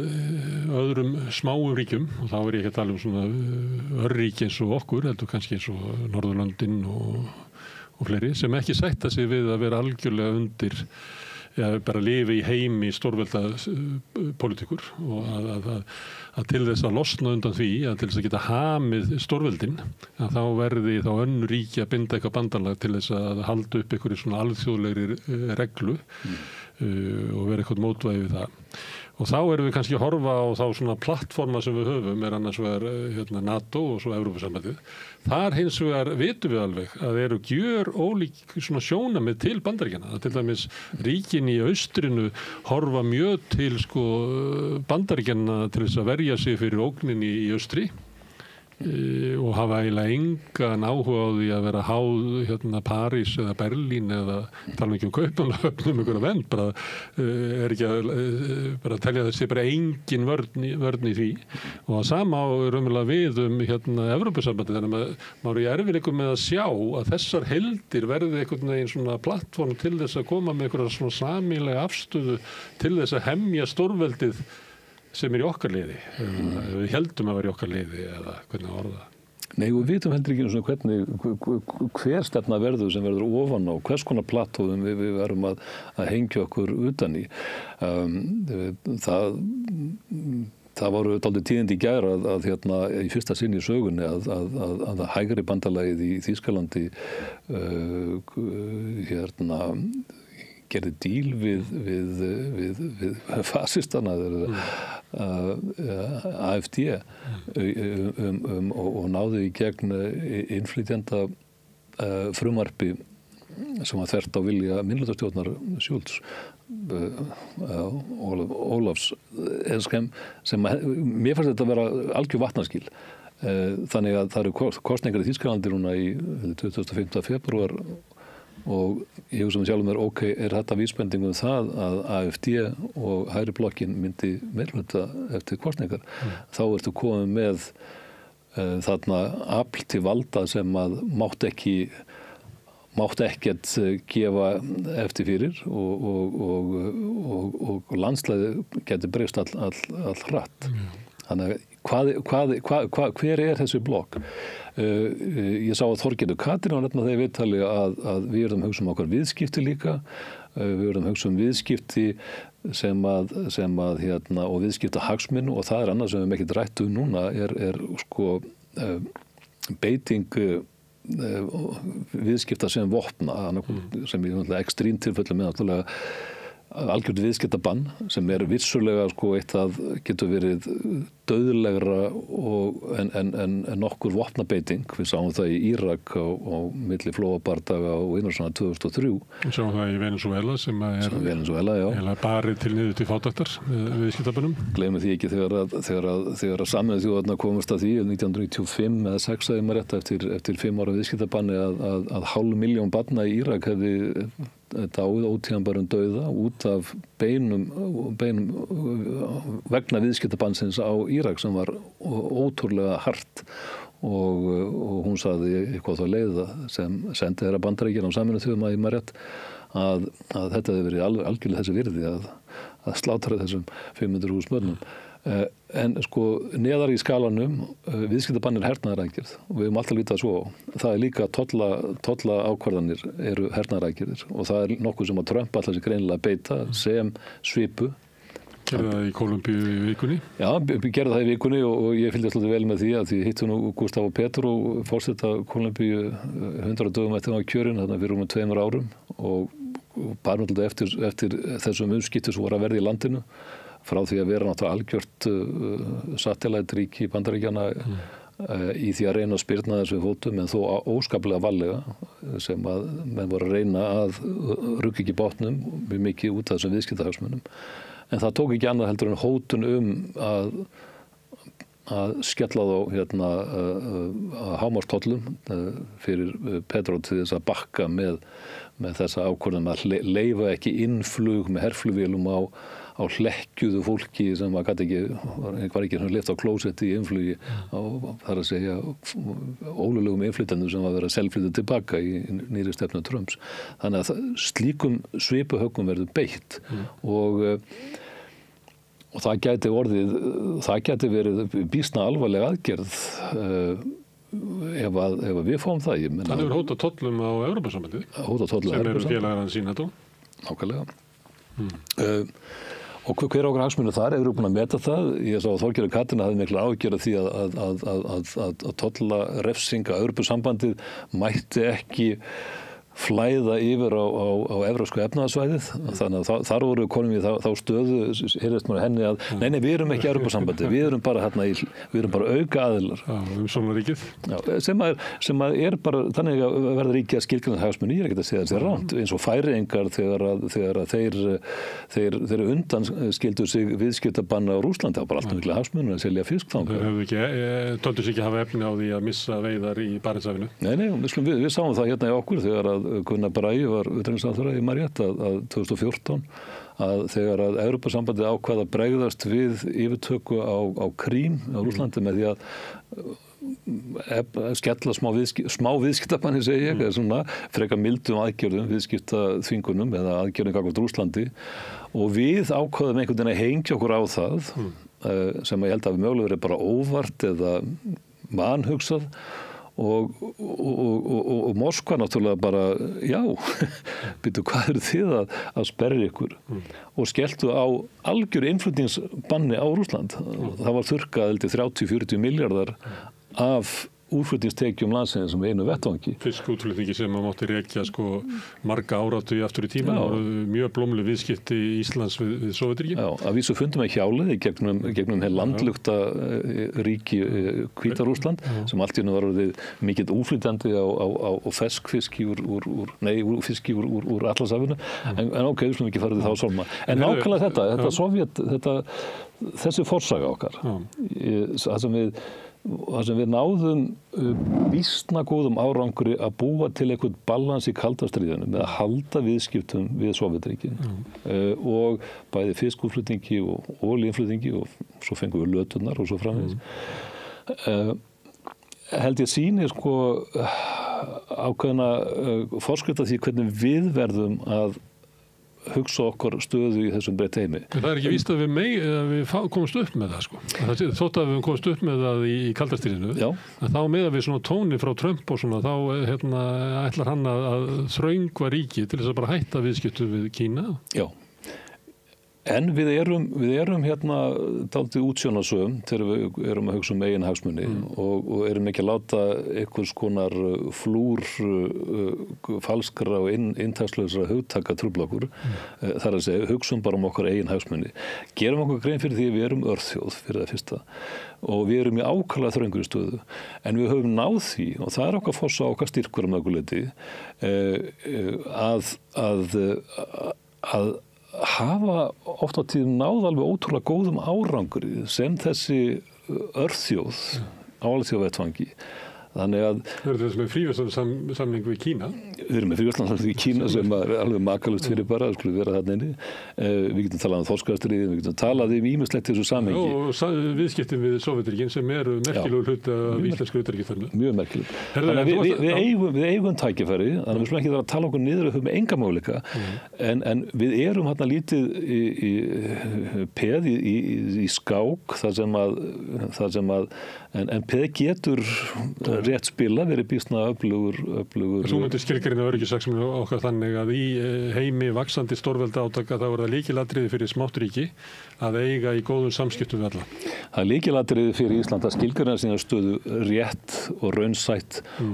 öðrum smáum ríkjum og þá ég ekki að tala svona örríki eins og okkur, heldur kannski eins og Norðurlöndin og fleiri sem ekki sætta sig við að vera algjörlega undir bara lifi í heimi stórvelda pólitíkur og að til þess að losna undan því, að til þess að geta hamið stórveldin, að þá verði þá önnur ríki að binda eitthvað bandalag til þess að halda upp einhverju svona alþjóðlegri reglu og vera eitthvað mótvægi við það. Og þá erum við kannski að horfa á þá svona plattforma sem við höfum, annars vegar NATO og svo Evrópusambandið. Þar hins vegar vitum við alveg að eru gjör ólík svona sjónamið til Bandaríkjanna. Til dæmis ríkin í austrinu horfa mjög til Bandaríkjanna til þess að verja sig fyrir ógninni í austri og hafa eiginlega engan áhuga á því að vera háð París eða Berlín eða tala ekki Kaupmannahöfn einhverja vend, bara ekki að bara telja þessi bara engin vörn í því og það sama á raunverulega við Evrópusambandið, þannig að maður í erfiðleikum með að sjá að þessar heildir verði einhvern veginn svona plattform til þess að koma með einhverja svona sameiginlega afstöðu til þess að hemja stórveldið sem í okkar liði, við heldum að vera í okkar liði eða hvernig að orða. Nei, við vitum heldur ekki svona hver stefna verður sem verður ofan á, hvers konar plattóðum við verðum að hengja okkur utan í. Það voru dálítið tíðindi í gær að í fyrsta sinn í sögunni að hægri bandalagið í Þýskalandi gerði díl við fasistana AfD og náði í gegn innflytjenda frumvarpi sem var þvert á vilja minnihlutastjórnar Schulz Ólafs sem mér fannst þetta að vera algjör vatnaskil. Þannig að það eru kosningar í Þýskalandi núna í 25. febrúar og ég hugsa með sjálfum mér, er þetta vísbending það að AfD og hægri blokkin myndi meirihluta eftir kosningar. Þá ertu komið með þarna afl til valda sem að mátt ekkert gefa eftir fyrir og landslæði getur breyst all hratt. Þannig að hver er þessi blokk? Ég sá að Þorgerður Katrín var nefna þegar viðtali að við erum að hugsa okkar viðskipti líka, við erum að hugsa viðskipti sem að og viðskipta hagsmuni og það annað sem við ekki rætt núna er beiting viðskipta sem vopna, sem í ekstrím tilfellum með náttúrulega algjört viðskiptabann sem vissulega eitt að getur verið dauðlegra en nokkur vopnabeiting. Við sáum það í Írak á milli flóabardaga og innrásanna 2003. Við sáum það í Venezuela sem er barið til niður til fátæktar viðskiptabannum. Gleymum því ekki þegar Sameinuðu þjóðirnar komust að því 1995 eða 6 að maður rétt eftir 5 ára viðskiptabanni að 500.000 barna í Írak hefði dáið ótímabærum dauða út af beinum vegna viðskiptabannsins á Írak sem var ótrúlega hart og hún sagði eitthvað þá leiða sem sendi þeirra Bandaríkjanna á Sameinuðu þjóðirnar í maður rétt að þetta hefði verið algjörlega þessi virði að slátra þessum 500.000 börnum. En neðar í skalanum viðskiptabannir hernaðaraðgerð og við höfum alltaf lítið svo. Það er líka tolla ákvarðanir eru hernaðaraðgerðir og það er nokkuð sem að Trump alltaf sér greinilega beita sem svipu. Gerði það í Kólumbíu í vikunni? Já, gerði það í vikunni og ég fylgdi alltaf vel með því að því hittu nú Gustavo Petro forseta Kólumbíu 100 dögum eftir á kjörin þarna fyrir 2 árum og bara alltaf eftir þessum umskiptum sem voru að verða í landinu frá því að vera náttúrulega algjört satellite-ríki Bandaríkjanna í því að reyna að spyrna þessu fótum en þó óskaplega varlega sem að menn voru að reyna að rugga ekki bátnum mjög mikið út af þessum viðskiptahagsmunum. En það tók ekki annað heldur en hótun að skella þá hámarkstollum fyrir Petro til þess að bakka með þessa ákvörðun að leyfa ekki innflug með herflugvélum á hlekkjuðu fólki sem var ekki lyft á klósetti í innflugi þar að segja ólöglegum innflytjendum sem var verið að selflytja tilbaka í nýrri stefnu Trumps. Þannig að slíkum svipuhöggum verður beitt og Og það gæti verið býsna alvarleg aðgerð ef við fáum það. Hann hefur hótað tollum á Evrópusambandið sem eru félagar hans í NATO. Nákvæmlega. Og hver okkar hagsmunir þar eru búin að meta það. Ég sá að Þorgerður Katrín hafði mikla áhyggjur af því að tollarefsing að Evrópusambandið mætti ekki flæða yfir á evrópsku efnahagsvæðið. Þannig að þar voru konum við þá stöðu, heyrðist mér henni að nei, við erum ekki Evrópusambandið, við erum bara auka aðilar. Umsóknarríkið. Sem er bara þannig að verða ríki að skilgreina hagsmuni, ég er ekki að segja þessi ránt, eins og Færeyingar þegar þeir undanskildu sig viðskiptabanna á Rússlandi, það var bara alltaf mikla hagsmunir að selja fisk þangað. Þeir töldu sig ekki hafa efni á því að missa veiðar í Barentshafinu. Nei, við sáum það hérna í okkur þegar að Gunnar Bragi var utanríkisráðherra í Mariett að 2014 að þegar að Evrópusambandið ákvað að bregðast við yfirtöku á Krím á Rússlandi með því að skella smá viðskiptabanni segi ég, svona frekar mildum aðgerðum, viðskiptaþvingunum eða aðgerðum gagnvart Rússlandi og við ákvaðum einhvern veginn að hengja okkur á það sem ég held að mögulega verið bara óvart eða vanhugsað og Moskva náttúrulega bara, já, byrju hvað eru þið að sperra ykkur og skelltu á algjör innflutningsbanni á Rússland. Það var þurrkað 30-40 milljarðar af útflutningstekjum landsins sem einu vettvangi. Fiskútflutningi sem að mátti rekja marga áratugi aftur í tíma og mjög blómleg viðskipti Íslands við Sovétríkin. Já, að vísu fundum við hjálið gegnum heil landlukta ríki Hvíta-Rússland sem allt í hennu var orðið mikill útflytjandi á fiski úr Atlantshafinu. En ok, við slum ekki farið þá sólma. En nákvæmlega þessi forsaga okkar, það sem við náðum býsna góðum árangri að búa til eitthvað balans í kalda stríðinu með að halda viðskiptum við Sovétríkin og bæði fiskútflutningi og olíuinnflutningi og svo fengum við löturnar og svo framvegis. Held ég sýni ákveðna forskrift af því hvernig við verðum að hugsa okkar stöðu í þessum breytta heimi. Það er ekki víst að við komumst upp með það þótt að við komumst upp með það í kalda stríðinu. Þá með að við svona tóni frá Trump og svona þá ætlar hann að þröngva ríki til þess að bara hætta viðskiptum við Kína. Já. En við erum dálítið útsjónarsöm þegar við erum að hugsa eigin hagsmuni og erum ekki að láta einhvers konar flúr falskra og inntakslausra hugtaka trufla okkur. Það er að segja, hugsum bara okkar eigin hagsmuni. Gerum okkur grein fyrir því að við erum örþjóð fyrir það fyrsta og við erum í ákaflega þröngri stöðu. En við höfum náð því og það er okkar fossa okkar styrkur að mörgu leyti að hafa oft á tíðum náð alveg ótrúlega góðum árangri sem þessi örþjóð á alþjóðavettvangi. Þannig að Við erum þess með fríverslunarsamning við Kína. Við erum með fríverslunarsamning við Kína sem er alveg makalust fyrir bara, það skulle vera þarna inni. Við getum talað þorskastríðin, við getum talað ýmislegt í þessu samhengi. Og viðskiptin við Sovétríkin sem eru merkilegur hluti af íslensku utanríkisstefnu. Mjög merkileg. Þannig að við eigum tækifæri, þannig að við skulum ekki vera að tala okkur niður og höfum enga möguleika, en við erum hérna lítið peð í skák þar sem að en peð getur rétt spila, verið býsna öflugur. Þú myndir skilgreina öryggishagsmuni okkar þannig að í heimi vaxandi stórvelda átaka þá er það lykilatriði fyrir smátt ríki að eiga í góðum samskiptum við alla. Það er lykilatriði fyrir Ísland að skilgreina sína stöðu rétt og raunsætt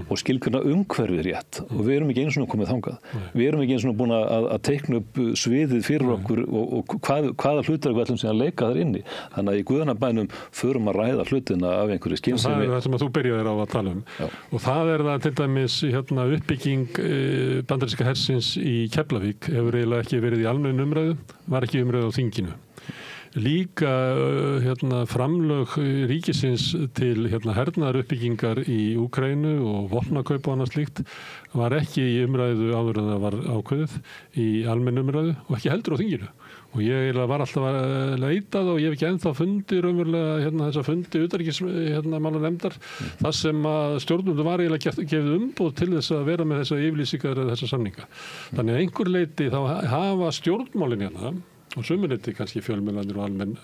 og skilgreina umhverfið rétt og við erum ekki einu svona komið þangað. Við erum ekki einu svona búin að teikna upp sviðið fyrir okkur og hvaða hlutar við ætlum síðan að leika þar inni. Þannig að í guðanabænum förum að ræða hlutina af einhverju skynsemi. Það er það sem að þú byrjaðir á að tala um. Og það er það til dæmis uppbygging bandaríska hersins í Keflavík hefur eiginlega ekki verið í almenn umræðu, var ekki umræðu á þinginu. Líka framlög ríkisins til hernaðaruppbyggingar í Úkraínu og vopnakaup og annað slíkt var ekki í umræðu áður en það var ákveðið í almenn umræðu og ekki heldur á þinginu. Og ég var alltaf að leitað og ég hef ekki ennþá fundið raunverulega þessa fundi utanríkismálanefndar þar sem að stjórnvöldum var eiginlega gefið umboð til þess að vera með þessa yfirlýsingar eða þessa samninga. Þannig að einhver leiti þá hafa stjórnmálin og sömuleyti kannski fjölmiðlarnir og almenn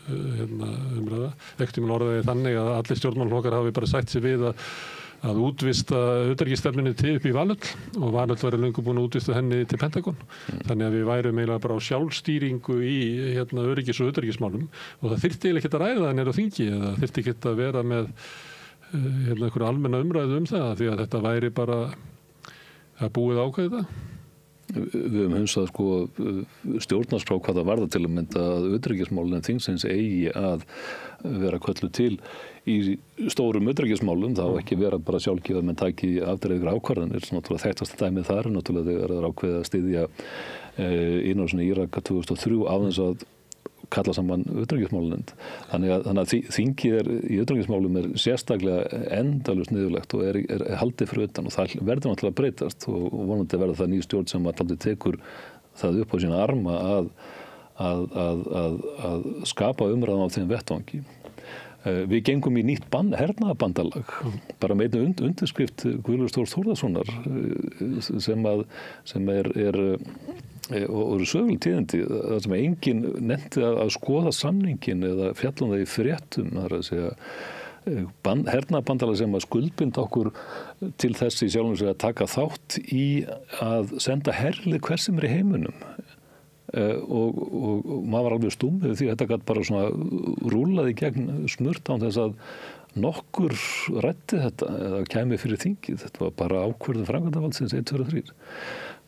umræða. Ekkert orðaði þannig að allir stjórnmálaflokkar hafi bara sagt sig við að útvista utanríkisstefnunni upp í Valhöll og Valhöll væri löngu búin að útvista henni til Pentagon. Þannig að við værum eiginlega bara á sjálfstýringu í öryggis- og utanríkismálum og það þyrfti eiginlega ekki að ræða það niður á þingi eða þyrfti ekki að vera með einhverja almenna umræðu það því að þetta væri bara að búið ákveðið það. Við höfum hunsað stjórnarskrá hvað það varða til að mynda að utanríkismálin þingsins eigi að vera kölluð til í stórum utanríkismálum, þá ekki vera bara sjálfgefið að menn taki afdreiðir ákvarðanir. Náttúrulega þekktasta dæmið þar er náttúrulega þegar það er ákveðið að styðja innrásin í Írak 2003 af þess að kalla saman utanríkismálanefnd. Þannig að þingið í utanríkismálum er sérstaklega endalaust niðurlegt og er haldið fyrir utan og það verður náttúrulega að breytast og vonandi verður það ný stjórn sem alltaf tekur það upp á sína arma að skapa umræðan á þeim vettvangi. Við gengum í nýtt hernaðarbandalag bara með einni undirskrift Guðlaugs Þórs Þórðarsonar sem er og eru söguleg tíðindi það sem enginn nefndi að skoða samningin eða fjalla það í fréttum það er að segja hernaðarbandalag sem að skuldbinda okkur til þess í sjálfum sig að taka þátt í að senda herlið hvers sem er í heiminum og maður var alveg stummið því að þetta gæti bara svona rúlaði gegn smurt án þess að nokkur rætti þetta eða kæmi fyrir þingið. Þetta var bara ákvörðun framkvæmdarvaldsins 1, 2 og 3.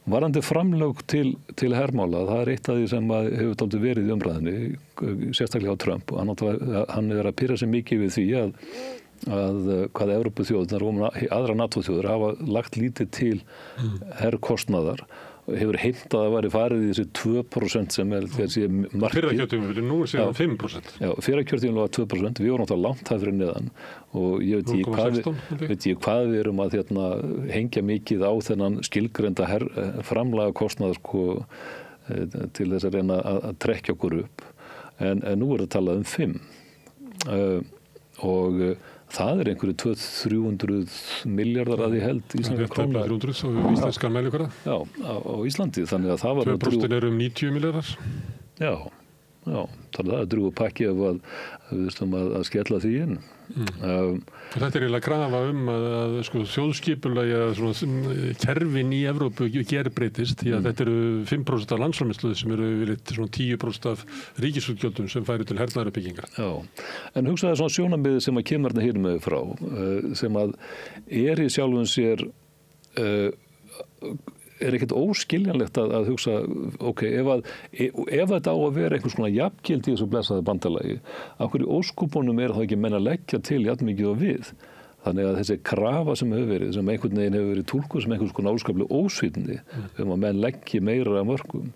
Varðandi framlög til hermála, það er eitt af því sem hefur dálítið verið í umræðinni, sérstaklega á Trump og hann er að pyrra sig mikið við því að hvað Evrópuþjóðirnar og aðra NATO-þjóðir hafa lagt lítið til herkostnaðar hefur heimtað að væri farið í þessi 2% sem er þessi markið. Fyrra kjörtímabilið, nú er síðan 5%. Já, fyrra kjörtímabilið var 2%, við vorum náttúrulega langt það fyrir neðan og ég veit ég hvað við erum að hengja mikið á þennan skilgreinda framlaga kostnað til þess að reyna að trekkja okkur upp. En nú er það talað um 5 og það er einhverju 200-300 miljardar að ég held íslenska krónar. 300 á íslenskan mælikvarða? Já, á Íslandi. Þannig að það var 2% eru 90 miljardar? Já, þannig að það er drúgu pakki af að skella því inn. Þetta er eiginlega krafa að þjóðskipulagi eða kerfin í Evrópu gerbreytist því að þetta eru 5% af landsframleiðslu sem eru yfirleitt 10% af ríkisútgjöldum sem færi til hernaðaruppbyggingar. Já, en hugsaðu svona sjónarmiðið sem að kemur hérna hér með frá sem að er í sjálfum sér er ekkert óskiljanlegt að hugsa ef þetta á að vera einhvers konar jafngildi í þessu blessaða bandalagi af hverju óskupunum er það ekki menn að leggja til jafnmikið og við þannig að þessi krafa sem hefur verið sem einhvern veginn hefur verið túlkuð sem einhvers konar óskaplega ósvífni að menn leggji meira af mörkum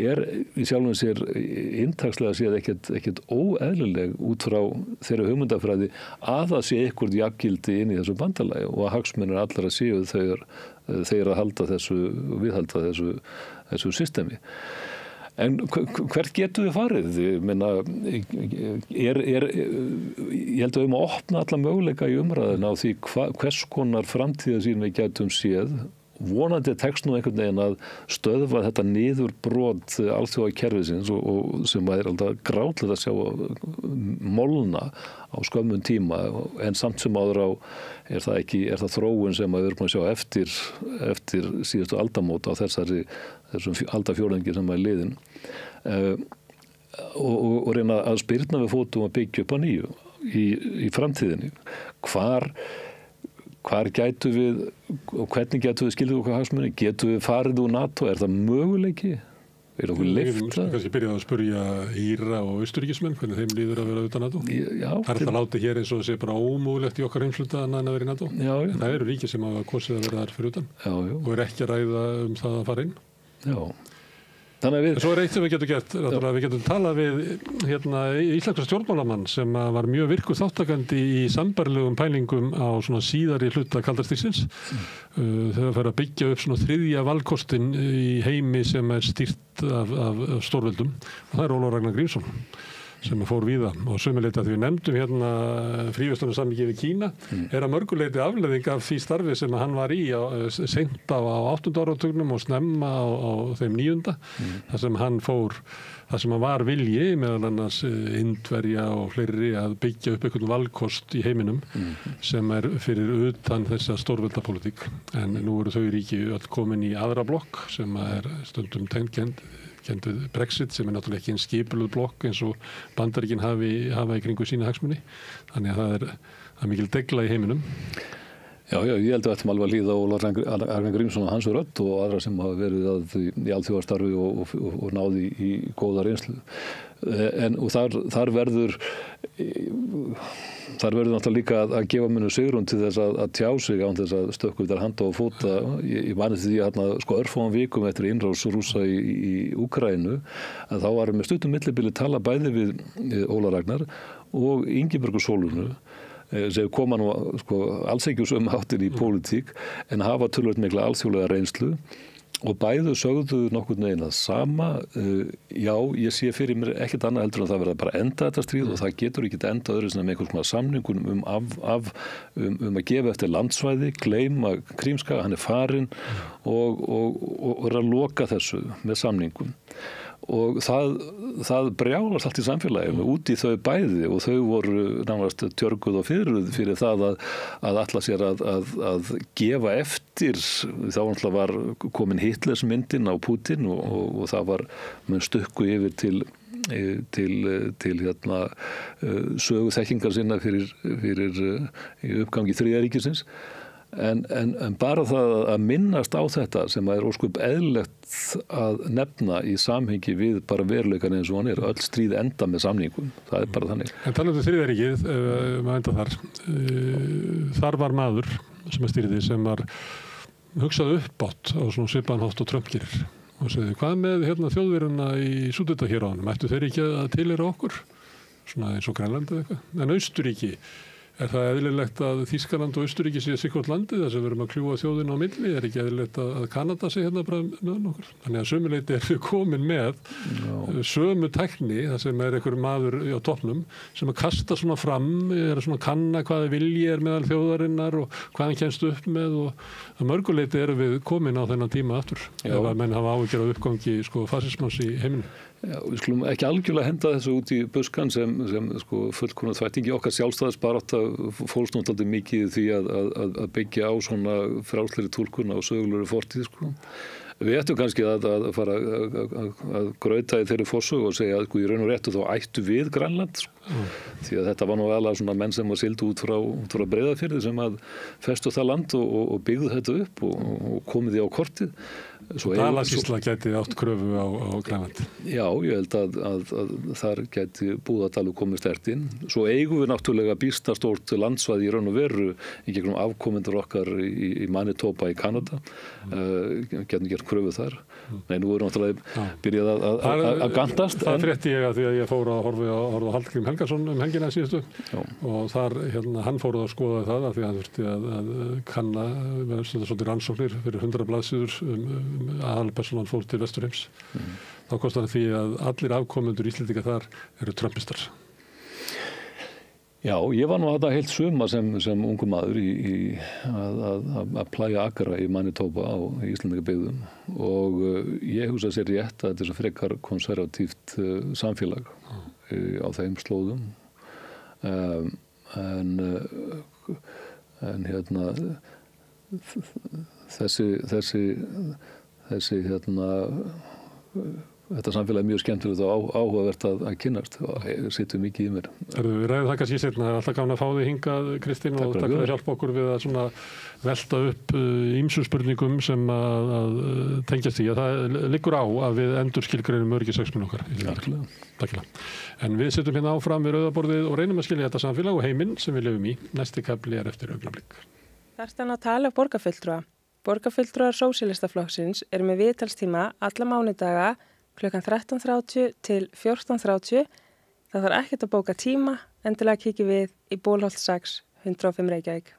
er í sjálfum sér inntakslega séð ekkert óeðlileg út frá þeirra hugmyndafræði að það sé eitthvað jafngildi inn í þessu bandalagi og að hagsmunir allar að séu þeir að viðhalda þessu systemi. En hvert getum við farið? Ég meina, ég held að við erum að opna alla möguleika í umræðina á því hvers konar framtíðarsýn við getum séð vonandi tekst nú einhvern veginn að stöðva þetta niðurbrot alþjóða kerfisins og sem er alltaf grátlega að sjá molna á skömmum tíma en samt sem áður er það þróun sem við erum að sjá eftir síðustu aldamót á þessum aldafjórðungi sem er liðin og reyna að spyrna við fótum að byggja upp að nýju í framtíðinni hvar gætu við og hvernig gætu við skilja okkar hagsmuni? Getu við farið úr NATO? Er það möguleiki? Er okkur leift það? Kannski byrjaði að spurja Íra og Austurríkismenn hvernig þeim líður að vera utan NATO. Það er það látið hér eins og sé bara ómögulegt í okkar heimshluta að vera í NATO. En það eru ríki sem hafa kosið að vera þar fyrir utan og er ekki að ræða það að fara inn. Já. Svo er eitt sem við getum gert, við getum talað við íslenska stjórnmálamann sem var mjög virkur þáttakandi í sambærilegum pælingum á svona síðari hluta kalda stríðsins þegar fer að byggja upp svona þriðja valkostin í heimi sem er stýrt af stórveldum og það er Ólafur Ragnar Grímsson sem fór víða og sömuleyti að við nefndum hérna fríverslunarsamningi við Kína að mörguleyti afleiðing af því starfi sem hann var í seint á 8. áratugnum og snemma á þeim 9. þar sem hann var vilji meðal annars Indverja og fleiri að byggja upp einhvern valkost í heiminum sem fyrir utan þessa stórveldapólitík en nú eru þau ríki öll komin í aðra blokk sem stundum kennd við Brexit sem náttúrulega ekki eins skipuluð blokk eins og Bandaríkin hafa í kringu sína hagsmuni. Þannig að það er mikil degla í heiminum. Já, ég held að þetta alveg að líða Ólafur Arnar Grímsson og hans rödd og aðra sem hafa verið í alþjóðastarfi og náði í góða reynslu. Og þar verður náttúrulega líka að gefa munum svigrúm til þess að tjá sig án þess að stökkva þar handa og fóta. Ég mani því að örfáum vikum eftir innrás Rússa í Úkraínu að þá var með stuttum millibili tala bæði við Ólafur Ragnar og Ingibjörgu Sólrúnu sem koma nú alls ekki úr sömu áttin í pólitík en hafa töluvert mikla alþjóðlega reynslu og bæðu sögðu nokkurn veginn að sama já, ég sé fyrir mér ekkert annað heldur en það verða bara enda þetta stríð og það getur ekki enda öðru sem með einhvers konar samningunum að gefa eftir landsvæði, gleyma Krímskaga, hann farinn og er að loka þessu með samningum. Og það brjálast allt í samfélaginu út í þau bæði og þau voru nánast tjörguð og fyrir það að ætla sér að gefa eftir. Þá var komin Hitlers myndin á Putin og það var með stökku yfir til sögu þekkingar sinna fyrir uppgangi Þriðja ríkisins. En bara það að minnast á þetta sem er ósköp eðlilegt að nefna í samhengi við bara veruleikan eins og hann öll stríð enda með samningum, það er bara þannig. En talandi Þriðja ríkið, maður enda þar var maður sem stýrði sem var hugsað uppátt á svona svipaðan hátt og Trump gerir og segði, hvað með þjóðverjana í Súdetahéraðinu, ættu þeir ekki að tilheyra okkur? Svona eins og Grænland eða eitthvað. En Austurríki, er það eðlilegt að Þýskaland og Austurríki sé sikkvort landið þar sem við erum að kljúfa þjóðina á milli? Er ekki eðlilegt að Kanada sé hérna bara með okkur? Þannig að sömuleyti er við komin með sömu tækni, þar sem einhver maður á toppnum sem að kasta svona fram, svona kanna hvaða vilji meðal þjóðarinnar og hvað hann kemst upp með og að mörguleyti erum við komin á þennan tíma aftur. Ef að menn hafa áhyggjur af uppgangi fasismans í heiminum. Já, við skulum ekki algjörlega henda þessu út í buskan sem fullkomna þvættingi okkar sjálfstæðisbarátta fólst náttúrulega mikið því að byggja á svona frjálslegri túlkun á sögulegri fortíð. Við ættum kannski að fara að grauta í þeirri forsögu og segja að í raun og réttu þá ættu við Grænland. Því að þetta var nú alveg svona menn sem var sigldu út frá Breiðafirði sem að festu það land og byggðu þetta upp og komið því á kortið. Dalasýsla gæti átt kröfu á Grænland. Já, ég held að þar gæti Búðardalur komið sterkt inn. Svo eigum við náttúrulega býsta stórt landsvæði í raun og veru í gegnum afkomendur okkar í Manitoba í Kanada. Getum gert kröfu þar. Nei, nú erum við náttúrulega byrjað að gantast. Það frétti ég að því að ég fór að horfa á Hallgrím Helgason helgina síðustu og þar, hann fór að skoða það að því að hann þurfti að kanna svolítið rannsóknir fyrir 100 blaðsíður aðalpersonan fór til Vesturheims. Þá kostar því að allir afkomendur Íslendinga þar eru trumpistar. Já, ég var nú þetta heilt suma sem ungu maður að plæja akra í Manitoba á Íslendingabyggðum og ég hugsa sér rétt að þetta er svo frekar konservatíft samfélag á þeim slóðum en þetta samfélag er mjög skemmtilegt og áhugavert að kynnast og situr mikið í mér. Við ræðum það kannski seinna, alltaf gaman að fá þig hingað, Kristín, og takk fyrir að hjálpa okkur við að svona velta upp ýmsum spurningum sem að tengjast því að það liggur á að við endurskilgreinum öryggishagsmuni okkar. Takk. En við setjum hérna áfram við rauðaborðið og reynum að skilja þetta samfélag og heiminn sem við lifum í. Næsti kafli eftir augnablik. Þarftu að tala borgarfulltrúa. Borgarfulltrúar Sósíalistaflokksins eru með viðtalstíma alla mánudaga klukkan 13:30 til 14:30. Það þarf ekkert að bóka tíma, endilega kíkjum við í Bólholt 6, 105 Reykjavík.